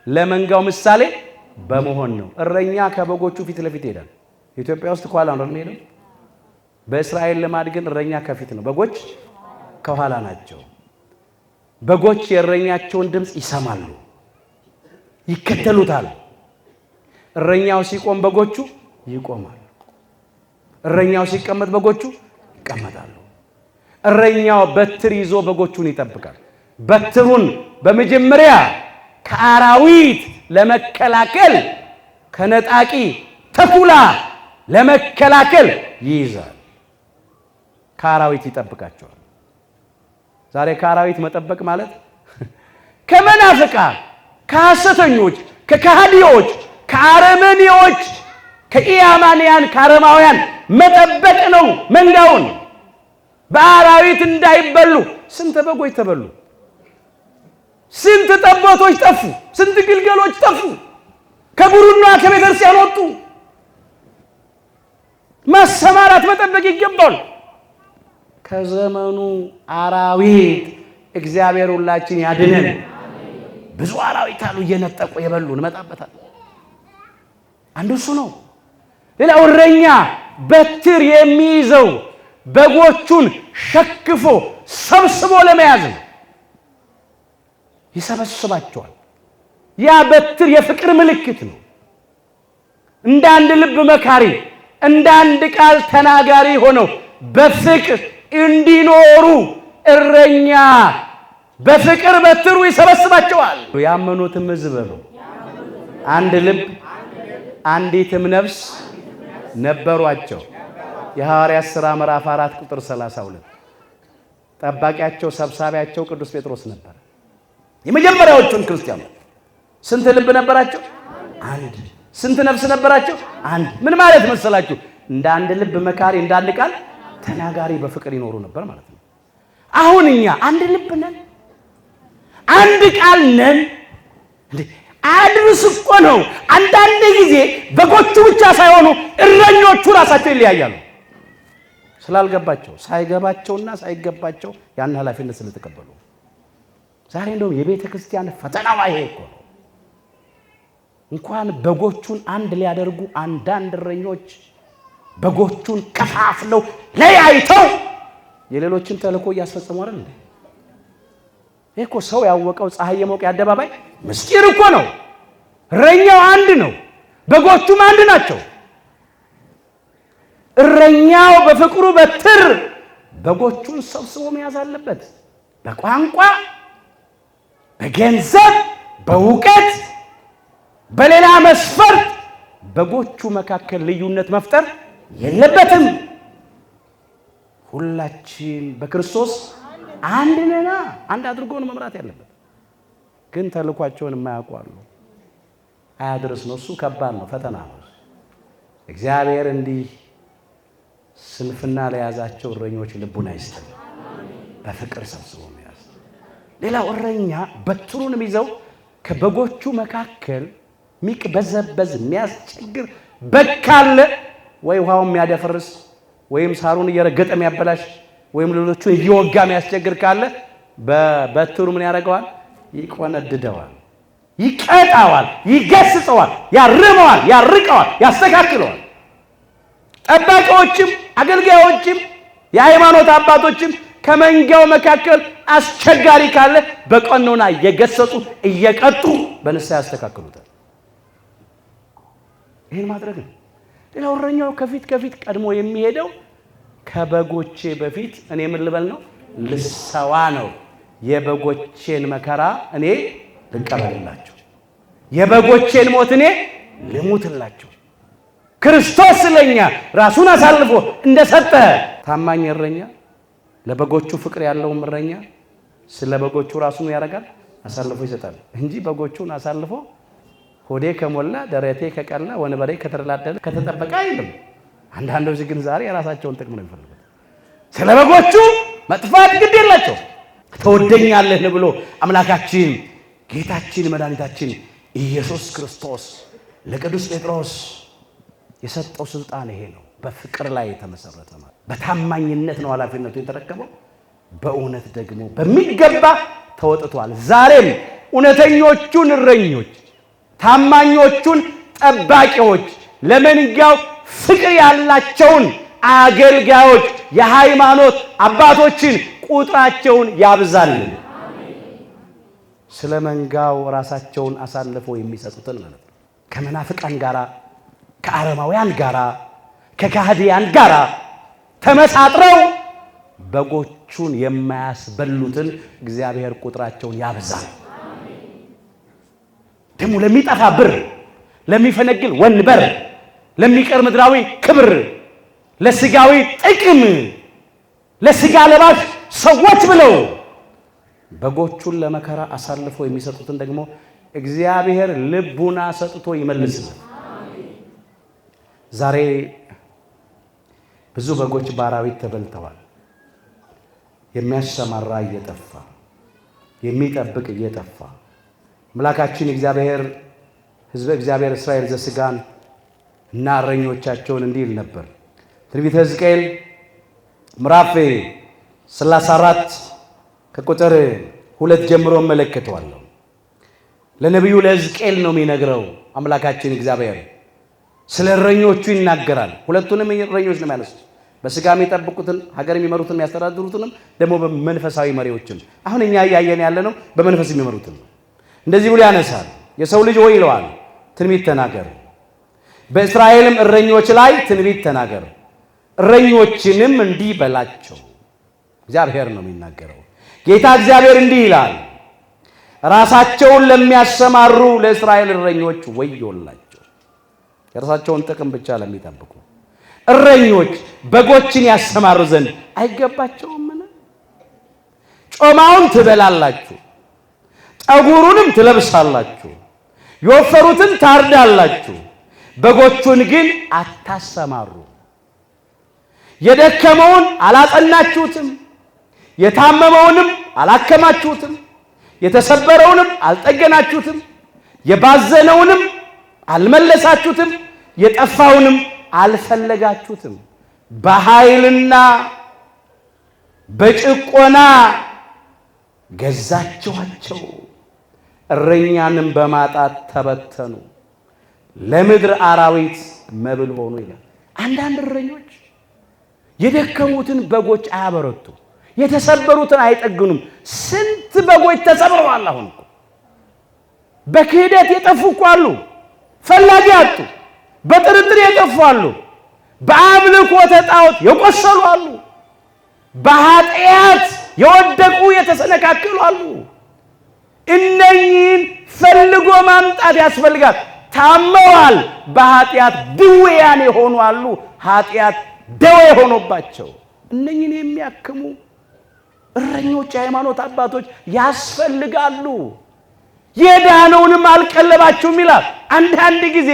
ለመንጋው ምሳሌ በመሆን ነው። እረኛ ከበጎቹ ፊት ለፊት ይሄዳል። ኢትዮጵያ ውስጥ ከኋላ ነው የሚሄደው። በእስራኤል ልማድ ግን እረኛ ከፊት ነው፣ በጎች ከኋላ ናቸው። በጎች የእረኛቸውን ድምፅ ይሰማሉ፣ ይከተሉታል። እረኛው ሲቆም በጎቹ ይቆማሉ። እረኛው ሲቀመጥ በጎቹ ይቀመጣሉ። እረኛው በትር ይዞ በጎቹን ይጠብቃል። በትሩን በመጀመሪያ ከአራዊት ለመከላከል ከነጣቂ ተኩላ ለመከላከል ይይዛል። ከአራዊት ይጠብቃቸዋል። ዛሬ ከአራዊት መጠበቅ ማለት ከመናፍቃን፣ ከሐሰተኞች፣ ከካህዲዎች፣ ከአረመኔዎች፣ ከኢያማንያን፣ ከአረማውያን መጠበቅ ነው። መንጋውን በአራዊት እንዳይበሉ ስንት በጎች ተበሉ፣ ስንት ጠቦቶች ጠፉ፣ ስንት ግልገሎች ጠፉ፣ ከጉሩና ከቤተክርስቲያን ወጡ። ማሰማራት መጠበቅ ይገባል። ከዘመኑ አራዊት እግዚአብሔር ሁላችን ያድነን። ብዙ አራዊት አሉ እየነጠቁ የበሉ እንመጣበታል። አንዱ እሱ ነው። ሌላው እረኛ በትር የሚይዘው በጎቹን ሸክፎ ሰብስቦ ለመያዝ ነው። ይሰበስባቸዋል። ያ በትር የፍቅር ምልክት ነው። እንደ አንድ ልብ መካሪ፣ እንደ አንድ ቃል ተናጋሪ ሆነው በፍቅር እንዲኖሩ እረኛ በፍቅር በትሩ ይሰበስባቸዋል። ያመኑትም ሕዝብ ነው። አንድ ልብ አንዲትም ነፍስ ነበሯቸው። የሐዋርያት ሥራ ምዕራፍ 4 ቁጥር 32 ጠባቂያቸው ሰብሳቢያቸው ቅዱስ ጴጥሮስ ነበር። የመጀመሪያዎቹን ክርስቲያኖች ስንት ልብ ነበራቸው? አንድ። ስንት ነፍስ ነበራቸው? አንድ። ምን ማለት መሰላችሁ? እንደ አንድ ልብ መካሪ፣ እንደ አንድ ቃል ተናጋሪ በፍቅር ይኖሩ ነበር ማለት ነው። አሁን እኛ አንድ ልብ ነን፣ አንድ ቃል ነን። አድርስ እኮ ነው። አንዳንድ ጊዜ በጎቹ ብቻ ሳይሆኑ እረኞቹ ራሳቸው ይለያያሉ። ስላልገባቸው፣ ሳይገባቸውና ሳይገባቸው ያን ኃላፊነት ስለተቀበሉ። ዛሬ እንደውም የቤተ ክርስቲያን ፈተናዋ ይሄ እኮ ነው። እንኳን በጎቹን አንድ ሊያደርጉ አንዳንድ እረኞች በጎቹን ከፋፍለው ለያይተው የሌሎችን ተልእኮ እያስፈጸሙ አይደል እንዴ? ይሄ እኮ ሰው ያወቀው ፀሐይ የሞቀ አደባባይ ምስጢር እኮ ነው። እረኛው አንድ ነው፣ በጎቹም አንድ ናቸው። እረኛው በፍቅሩ በትር በጎቹን ሰብስቦ መያዝ አለበት። በቋንቋ፣ በገንዘብ፣ በእውቀት፣ በሌላ መስፈርት በጎቹ መካከል ልዩነት መፍጠር የለበትም። ሁላችን በክርስቶስ አንድ ነና። አንድ አድርጎ ነው መምራት ያለበት። ግን ተልኳቸውን የማያውቁ አሉ። አያድርስ ነው እሱ ከባድ ነው፣ ፈተና ነው። እግዚአብሔር እንዲህ ስንፍና ለያዛቸው እረኞች ልቡን አይስጥም፣ በፍቅር ሰብስቦ መያዝ። ሌላው እረኛ በትሩን ይዘው ከበጎቹ መካከል የሚቅበዘበዝ የሚያስቸግር በግ ካለ ወይ ውሃውን የሚያደፈርስ ወይም ሳሩን እየረገጠ የሚያበላሽ ወይም ሌሎቹን እየወጋ የሚያስቸግር ካለ በበትሩ ምን ያደርገዋል? ይቆነድደዋል፣ ይቀጣዋል፣ ይገስጸዋል፣ ያርመዋል፣ ያርቀዋል፣ ያስተካክለዋል። ጠባቂዎችም አገልጋዮችም የሃይማኖት አባቶችም ከመንጋው መካከል አስቸጋሪ ካለ በቀኖና እየገሰጹ እየቀጡ በንስሐ ያስተካክሉታል። ይህን ማድረግ ነው። ሌላው እረኛው ከፊት ቀድሞ የሚሄደው ከበጎቼ በፊት እኔ ምን ልበል ነው? ልሰዋ ነው። የበጎቼን መከራ እኔ ልቀበልላቸው፣ የበጎቼን ሞት እኔ ልሙትላቸው። ክርስቶስ ስለኛ ራሱን አሳልፎ እንደሰጠ ታማኝ እረኛ፣ ለበጎቹ ፍቅር ያለው እረኛ ስለ በጎቹ ራሱን ያደርጋል፣ አሳልፎ ይሰጣል እንጂ በጎቹን አሳልፎ ሆዴ ከሞላ ደረቴ ከቀላ ወንበሬ ከተደላደለ ከተጠበቀ አይልም። አንዳንዶች ግን ዛሬ የራሳቸውን ጥቅም ነው የሚፈልጉት። ስለ በጎቹ መጥፋት ግድ የላቸው። ተወደኛለህ ብሎ አምላካችን ጌታችን መድኃኒታችን ኢየሱስ ክርስቶስ ለቅዱስ ጴጥሮስ የሰጠው ስልጣን ይሄ ነው። በፍቅር ላይ የተመሰረተ ነው። በታማኝነት ነው ኃላፊነቱ የተረከበው። በእውነት ደግሞ በሚገባ ተወጥቷል። ዛሬም እውነተኞቹን እረኞች፣ ታማኞቹን ጠባቂዎች፣ ለመንጋው ፍቅር ያላቸውን አገልጋዮች፣ የሃይማኖት አባቶችን ቁጥራቸውን ያብዛልን። ስለ መንጋው ራሳቸውን አሳልፈው የሚሰጡትን ማለት ነው። ከመናፍቃን ጋራ፣ ከአረማውያን ጋራ፣ ከካህዲያን ጋራ ተመሳጥረው በጎቹን የማያስበሉትን እግዚአብሔር ቁጥራቸውን ያብዛል። ደግሞ ለሚጠፋ ብር፣ ለሚፈነግል ወንበር፣ ለሚቀር ምድራዊ ክብር፣ ለስጋዊ ጥቅም፣ ለስጋ ለባሽ ሰዎች ብለው በጎቹን ለመከራ አሳልፈው የሚሰጡትን ደግሞ እግዚአብሔር ልቡና ሰጥቶ ይመልስልን። ዛሬ ብዙ በጎች በአራዊት ተበልተዋል። የሚያሰማራ እየጠፋ፣ የሚጠብቅ እየጠፋ። አምላካችን እግዚአብሔር ሕዝበ እግዚአብሔር እስራኤል ዘሥጋን እና እረኞቻቸውን እንዲህ ይል ነበር። ትንቢተ ሕዝቅኤል ምዕራፍ 34 ከቁጥር 2 ጀምሮ እመለከተዋለሁ። ለነቢዩ ለሕዝቅኤል ነው የሚነግረው። አምላካችን እግዚአብሔር ስለ እረኞቹ ይናገራል። ሁለቱንም እረኞች ነው የሚያነሱት። በስጋ የሚጠብቁትን፣ ሀገር የሚመሩትን፣ የሚያስተዳድሩትንም ደግሞ በመንፈሳዊ መሪዎችን። አሁን እኛ እያየን ያለ ነው በመንፈስ የሚመሩትን። እንደዚህ ብሎ ያነሳል። የሰው ልጅ ሆይ ይለዋል፣ ትንቢት ተናገር፣ በእስራኤልም እረኞች ላይ ትንቢት ተናገር፣ እረኞችንም እንዲህ በላቸው። እግዚአብሔር ነው የሚናገረው። ጌታ እግዚአብሔር እንዲህ ይላል፣ ራሳቸውን ለሚያሰማሩ ለእስራኤል እረኞች ወዮላቸው። የራሳቸውን ጥቅም ብቻ ለሚጠብቁ እረኞች በጎችን ያሰማሩ ዘንድ አይገባቸውምን? ጮማውን ትበላላችሁ፣ ጠጉሩንም ትለብሳላችሁ፣ የወፈሩትን ታርዳላችሁ፣ በጎቹን ግን አታሰማሩ። የደከመውን አላጸናችሁትም፣ የታመመውንም አላከማችሁትም፣ የተሰበረውንም አልጠገናችሁትም፣ የባዘነውንም አልመለሳችሁትም፣ የጠፋውንም አልፈለጋችሁትም። በኃይልና በጭቆና ገዛችኋቸው፣ እረኛንም በማጣት ተበተኑ፣ ለምድር አራዊት መብል ሆኑ ይላል። አንዳንድ እረኞች የደከሙትን በጎች አያበረቱ፣ የተሰበሩትን አይጠግኑም። ስንት በጎች ተሰብረዋል። አሁን እኮ በክህደት የጠፉ እኮ አሉ፣ ፈላጊ አጡ፣ በጥርጥር የጠፉ አሉ፣ በአምልኮተ ጣዖት የቆሰሉ አሉ፣ በኃጢአት የወደቁ የተሰነካከሉ አሉ። እነኚህን ፈልጎ ማምጣት ያስፈልጋል። ታመዋል፣ በኃጢአት ድውያን የሆኑ አሉ፣ ኃጢአት ደዌ ሆኖባቸው። እነኚህን የሚያክሙ እረኞች፣ የሃይማኖት አባቶች ያስፈልጋሉ። የዳነውንም አልቀለባችሁም ይላል። አንዳንድ ጊዜ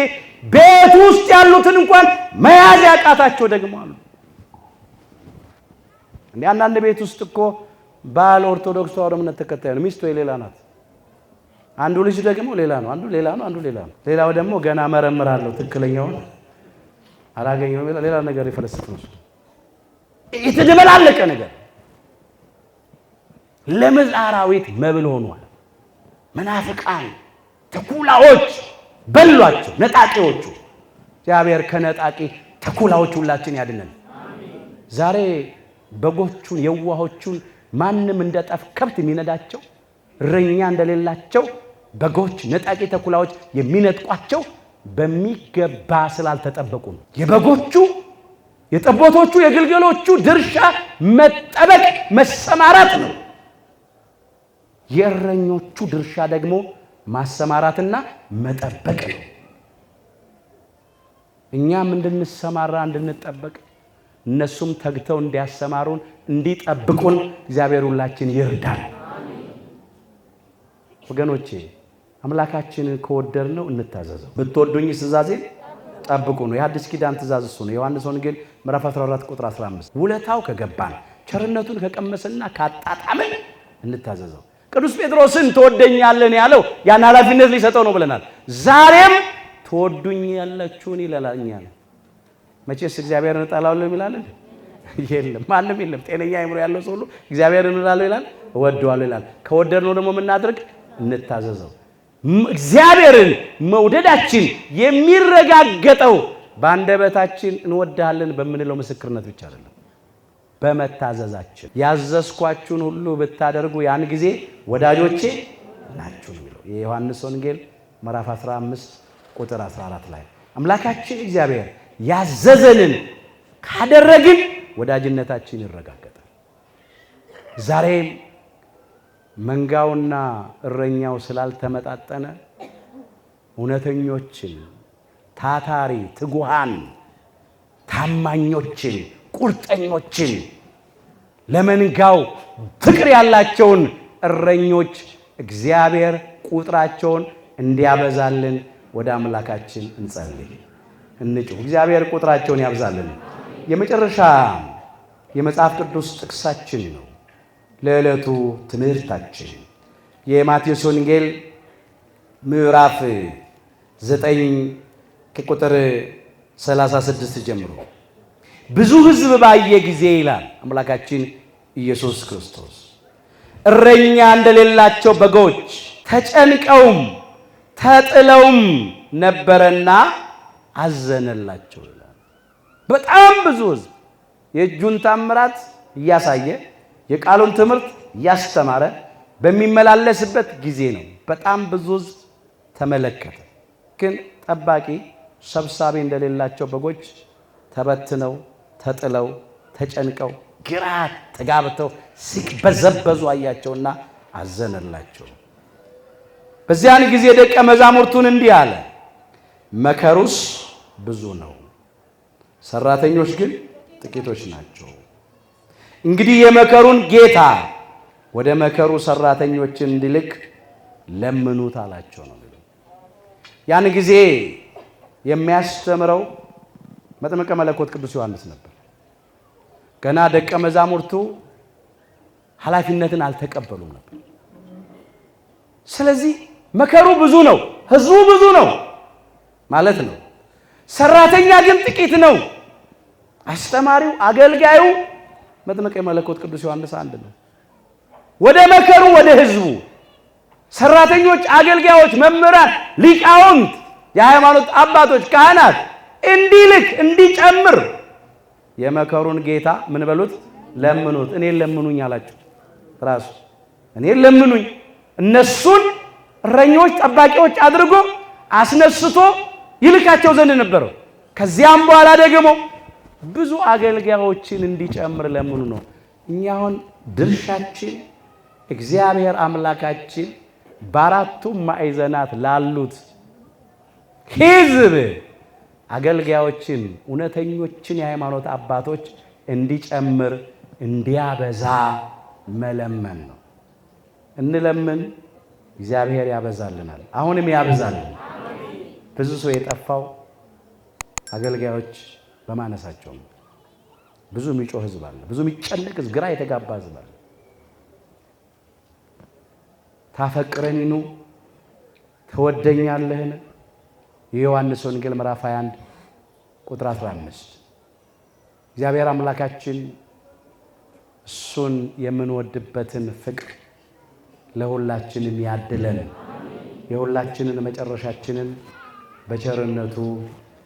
ቤት ውስጥ ያሉትን እንኳን መያዝ ያቃታቸው ደግሞ አሉ። እንዴ አንዳንድ ቤት ውስጥ እኮ ባል ኦርቶዶክስ ተዋሕዶ እምነት ተከታይ ነው፣ ሚስቱ የሌላ ናት። አንዱ ልጅ ደግሞ ሌላ ነው፣ አንዱ ሌላ ነው፣ አንዱ ሌላ ነው። ሌላው ደግሞ ገና መረምራለሁ ትክክለኛውን አላገኘሁም ይላል። ሌላ ነገር ይፈልስፍ ነው፣ የተደበላለቀ ነገር። ለምድር አራዊት መብል ሆኗል። መናፍቃን ተኩላዎች በሏቸው፣ ነጣቂዎቹ። እግዚአብሔር ከነጣቂ ተኩላዎች ሁላችን ያድነን። ዛሬ በጎቹን የዋሆቹን ማንም እንደ ጠፍ ከብት የሚነዳቸው እረኛ እንደሌላቸው በጎች ነጣቂ ተኩላዎች የሚነጥቋቸው በሚገባ ስላልተጠበቁ ነው። የበጎቹ የጠቦቶቹ የግልገሎቹ ድርሻ መጠበቅ መሰማራት ነው። የእረኞቹ ድርሻ ደግሞ ማሰማራትና መጠበቅ ነው። እኛም እንድንሰማራ እንድንጠበቅ፣ እነሱም ተግተው እንዲያሰማሩን እንዲጠብቁን እግዚአብሔር ሁላችን ይርዳል። ወገኖቼ አምላካችንን ከወደድነው እንታዘዘው። ብትወዱኝ ትእዛዜን ጠብቁ ነው። የሐዲስ ኪዳን ትእዛዝ እሱ ነው። ዮሐንስ ወንጌል ምዕራፍ 14 ቁጥር 15። ውለታው ከገባን ቸርነቱን ከቀመስና ካጣጣምን እንታዘዘው። ቅዱስ ጴጥሮስን ትወደኛለህ ያለው ያን ኃላፊነት ሊሰጠው ነው ብለናል። ዛሬም ትወዱኛላችሁን ይላል። መቼስ እግዚአብሔርን እጠላለሁ ይላል? የለም፣ ማንም የለም። ጤነኛ አእምሮ ያለው ሰው ሁሉ እግዚአብሔርን እጠላለሁ ይላል፣ እወደዋለሁ ይላል። ከወደድነው ደግሞ የምናድርግ እንታዘዘው። እግዚአብሔርን መውደዳችን የሚረጋገጠው በአንደበታችን እንወድሃለን በምንለው ምስክርነት ብቻ አይደለም፣ በመታዘዛችን። ያዘዝኳችሁን ሁሉ ብታደርጉ ያን ጊዜ ወዳጆቼ ናችሁ ነው የሚለው የዮሐንስ ወንጌል ምዕራፍ 15 ቁጥር 14 ላይ። አምላካችን እግዚአብሔር ያዘዘንን ካደረግን ወዳጅነታችን ይረጋገጣል። ዛሬም መንጋውና እረኛው ስላልተመጣጠነ እውነተኞችን፣ ታታሪ፣ ትጉሃን፣ ታማኞችን፣ ቁርጠኞችን፣ ለመንጋው ፍቅር ያላቸውን እረኞች እግዚአብሔር ቁጥራቸውን እንዲያበዛልን ወደ አምላካችን እንጸልይ፣ እንጩህ። እግዚአብሔር ቁጥራቸውን ያብዛልን። የመጨረሻ የመጽሐፍ ቅዱስ ጥቅሳችን ነው ለዕለቱ ትምህርታችን የማቴዎስ ወንጌል ምዕራፍ 9 ከቁጥር 36 ጀምሮ። ብዙ ሕዝብ ባየ ጊዜ ይላል አምላካችን ኢየሱስ ክርስቶስ እረኛ እንደሌላቸው በጎች ተጨንቀውም ተጥለውም ነበረና አዘነላቸው ይላል። በጣም ብዙ ሕዝብ የእጁን ታምራት እያሳየ የቃሉን ትምህርት እያስተማረ በሚመላለስበት ጊዜ ነው። በጣም ብዙ ሕዝብ ተመለከተ። ግን ጠባቂ ሰብሳቢ እንደሌላቸው በጎች ተበትነው ተጥለው ተጨንቀው ግራ ተጋብተው ሲቅበዘበዙ አያቸውና አዘነላቸው። በዚያን ጊዜ ደቀ መዛሙርቱን እንዲህ አለ፣ መከሩስ ብዙ ነው፣ ሰራተኞች ግን ጥቂቶች ናቸው። እንግዲህ የመከሩን ጌታ ወደ መከሩ ሰራተኞችን እንዲልክ ለምኑት አላቸው ነው። ያን ጊዜ የሚያስተምረው መጥምቀ መለኮት ቅዱስ ዮሐንስ ነበር። ገና ደቀ መዛሙርቱ ኃላፊነትን አልተቀበሉም ነበር። ስለዚህ መከሩ ብዙ ነው፣ ህዝቡ ብዙ ነው ማለት ነው። ሰራተኛ ግን ጥቂት ነው። አስተማሪው፣ አገልጋዩ መጥምቀ መለኮት ቅዱስ ዮሐንስ አንድ ነው። ወደ መከሩ ወደ ህዝቡ ሰራተኞች፣ አገልጋዮች፣ መምህራን፣ ሊቃውንት፣ የሃይማኖት አባቶች፣ ካህናት እንዲልክ እንዲጨምር የመከሩን ጌታ ምን በሉት? ለምኑት። እኔን ለምኑኝ አላቸው። ራሱ እኔን ለምኑኝ። እነሱን እረኞች፣ ጠባቂዎች አድርጎ አስነስቶ ይልካቸው ዘንድ ነበረው። ከዚያም በኋላ ደግሞ ብዙ አገልጋዮችን እንዲጨምር ለምኑ ነው። እኛ አሁን ድርሻችን እግዚአብሔር አምላካችን በአራቱም ማዕዘናት ላሉት ሕዝብ አገልጋዮችን፣ እውነተኞችን የሃይማኖት አባቶች እንዲጨምር እንዲያበዛ መለመን ነው። እንለምን፣ እግዚአብሔር ያበዛልናል። አሁንም ያበዛልን። ብዙ ሰው የጠፋው አገልጋዮች በማነሳቸው ነው። ብዙ የሚጮህ ህዝብ አለ። ብዙ የሚጨነቅ ህዝብ፣ ግራ የተጋባ ህዝብ አለ። ታፈቅረኒኑ ትወደኛለህን? የዮሐንስ ወንጌል ምዕራፍ 21 ቁጥር 15። እግዚአብሔር አምላካችን እሱን የምንወድበትን ፍቅር ለሁላችንም ያድለን። የሁላችንን መጨረሻችንን በቸርነቱ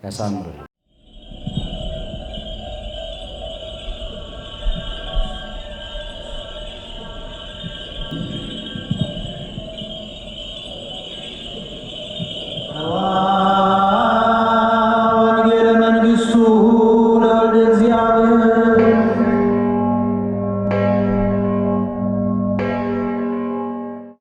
ያሳምርልን።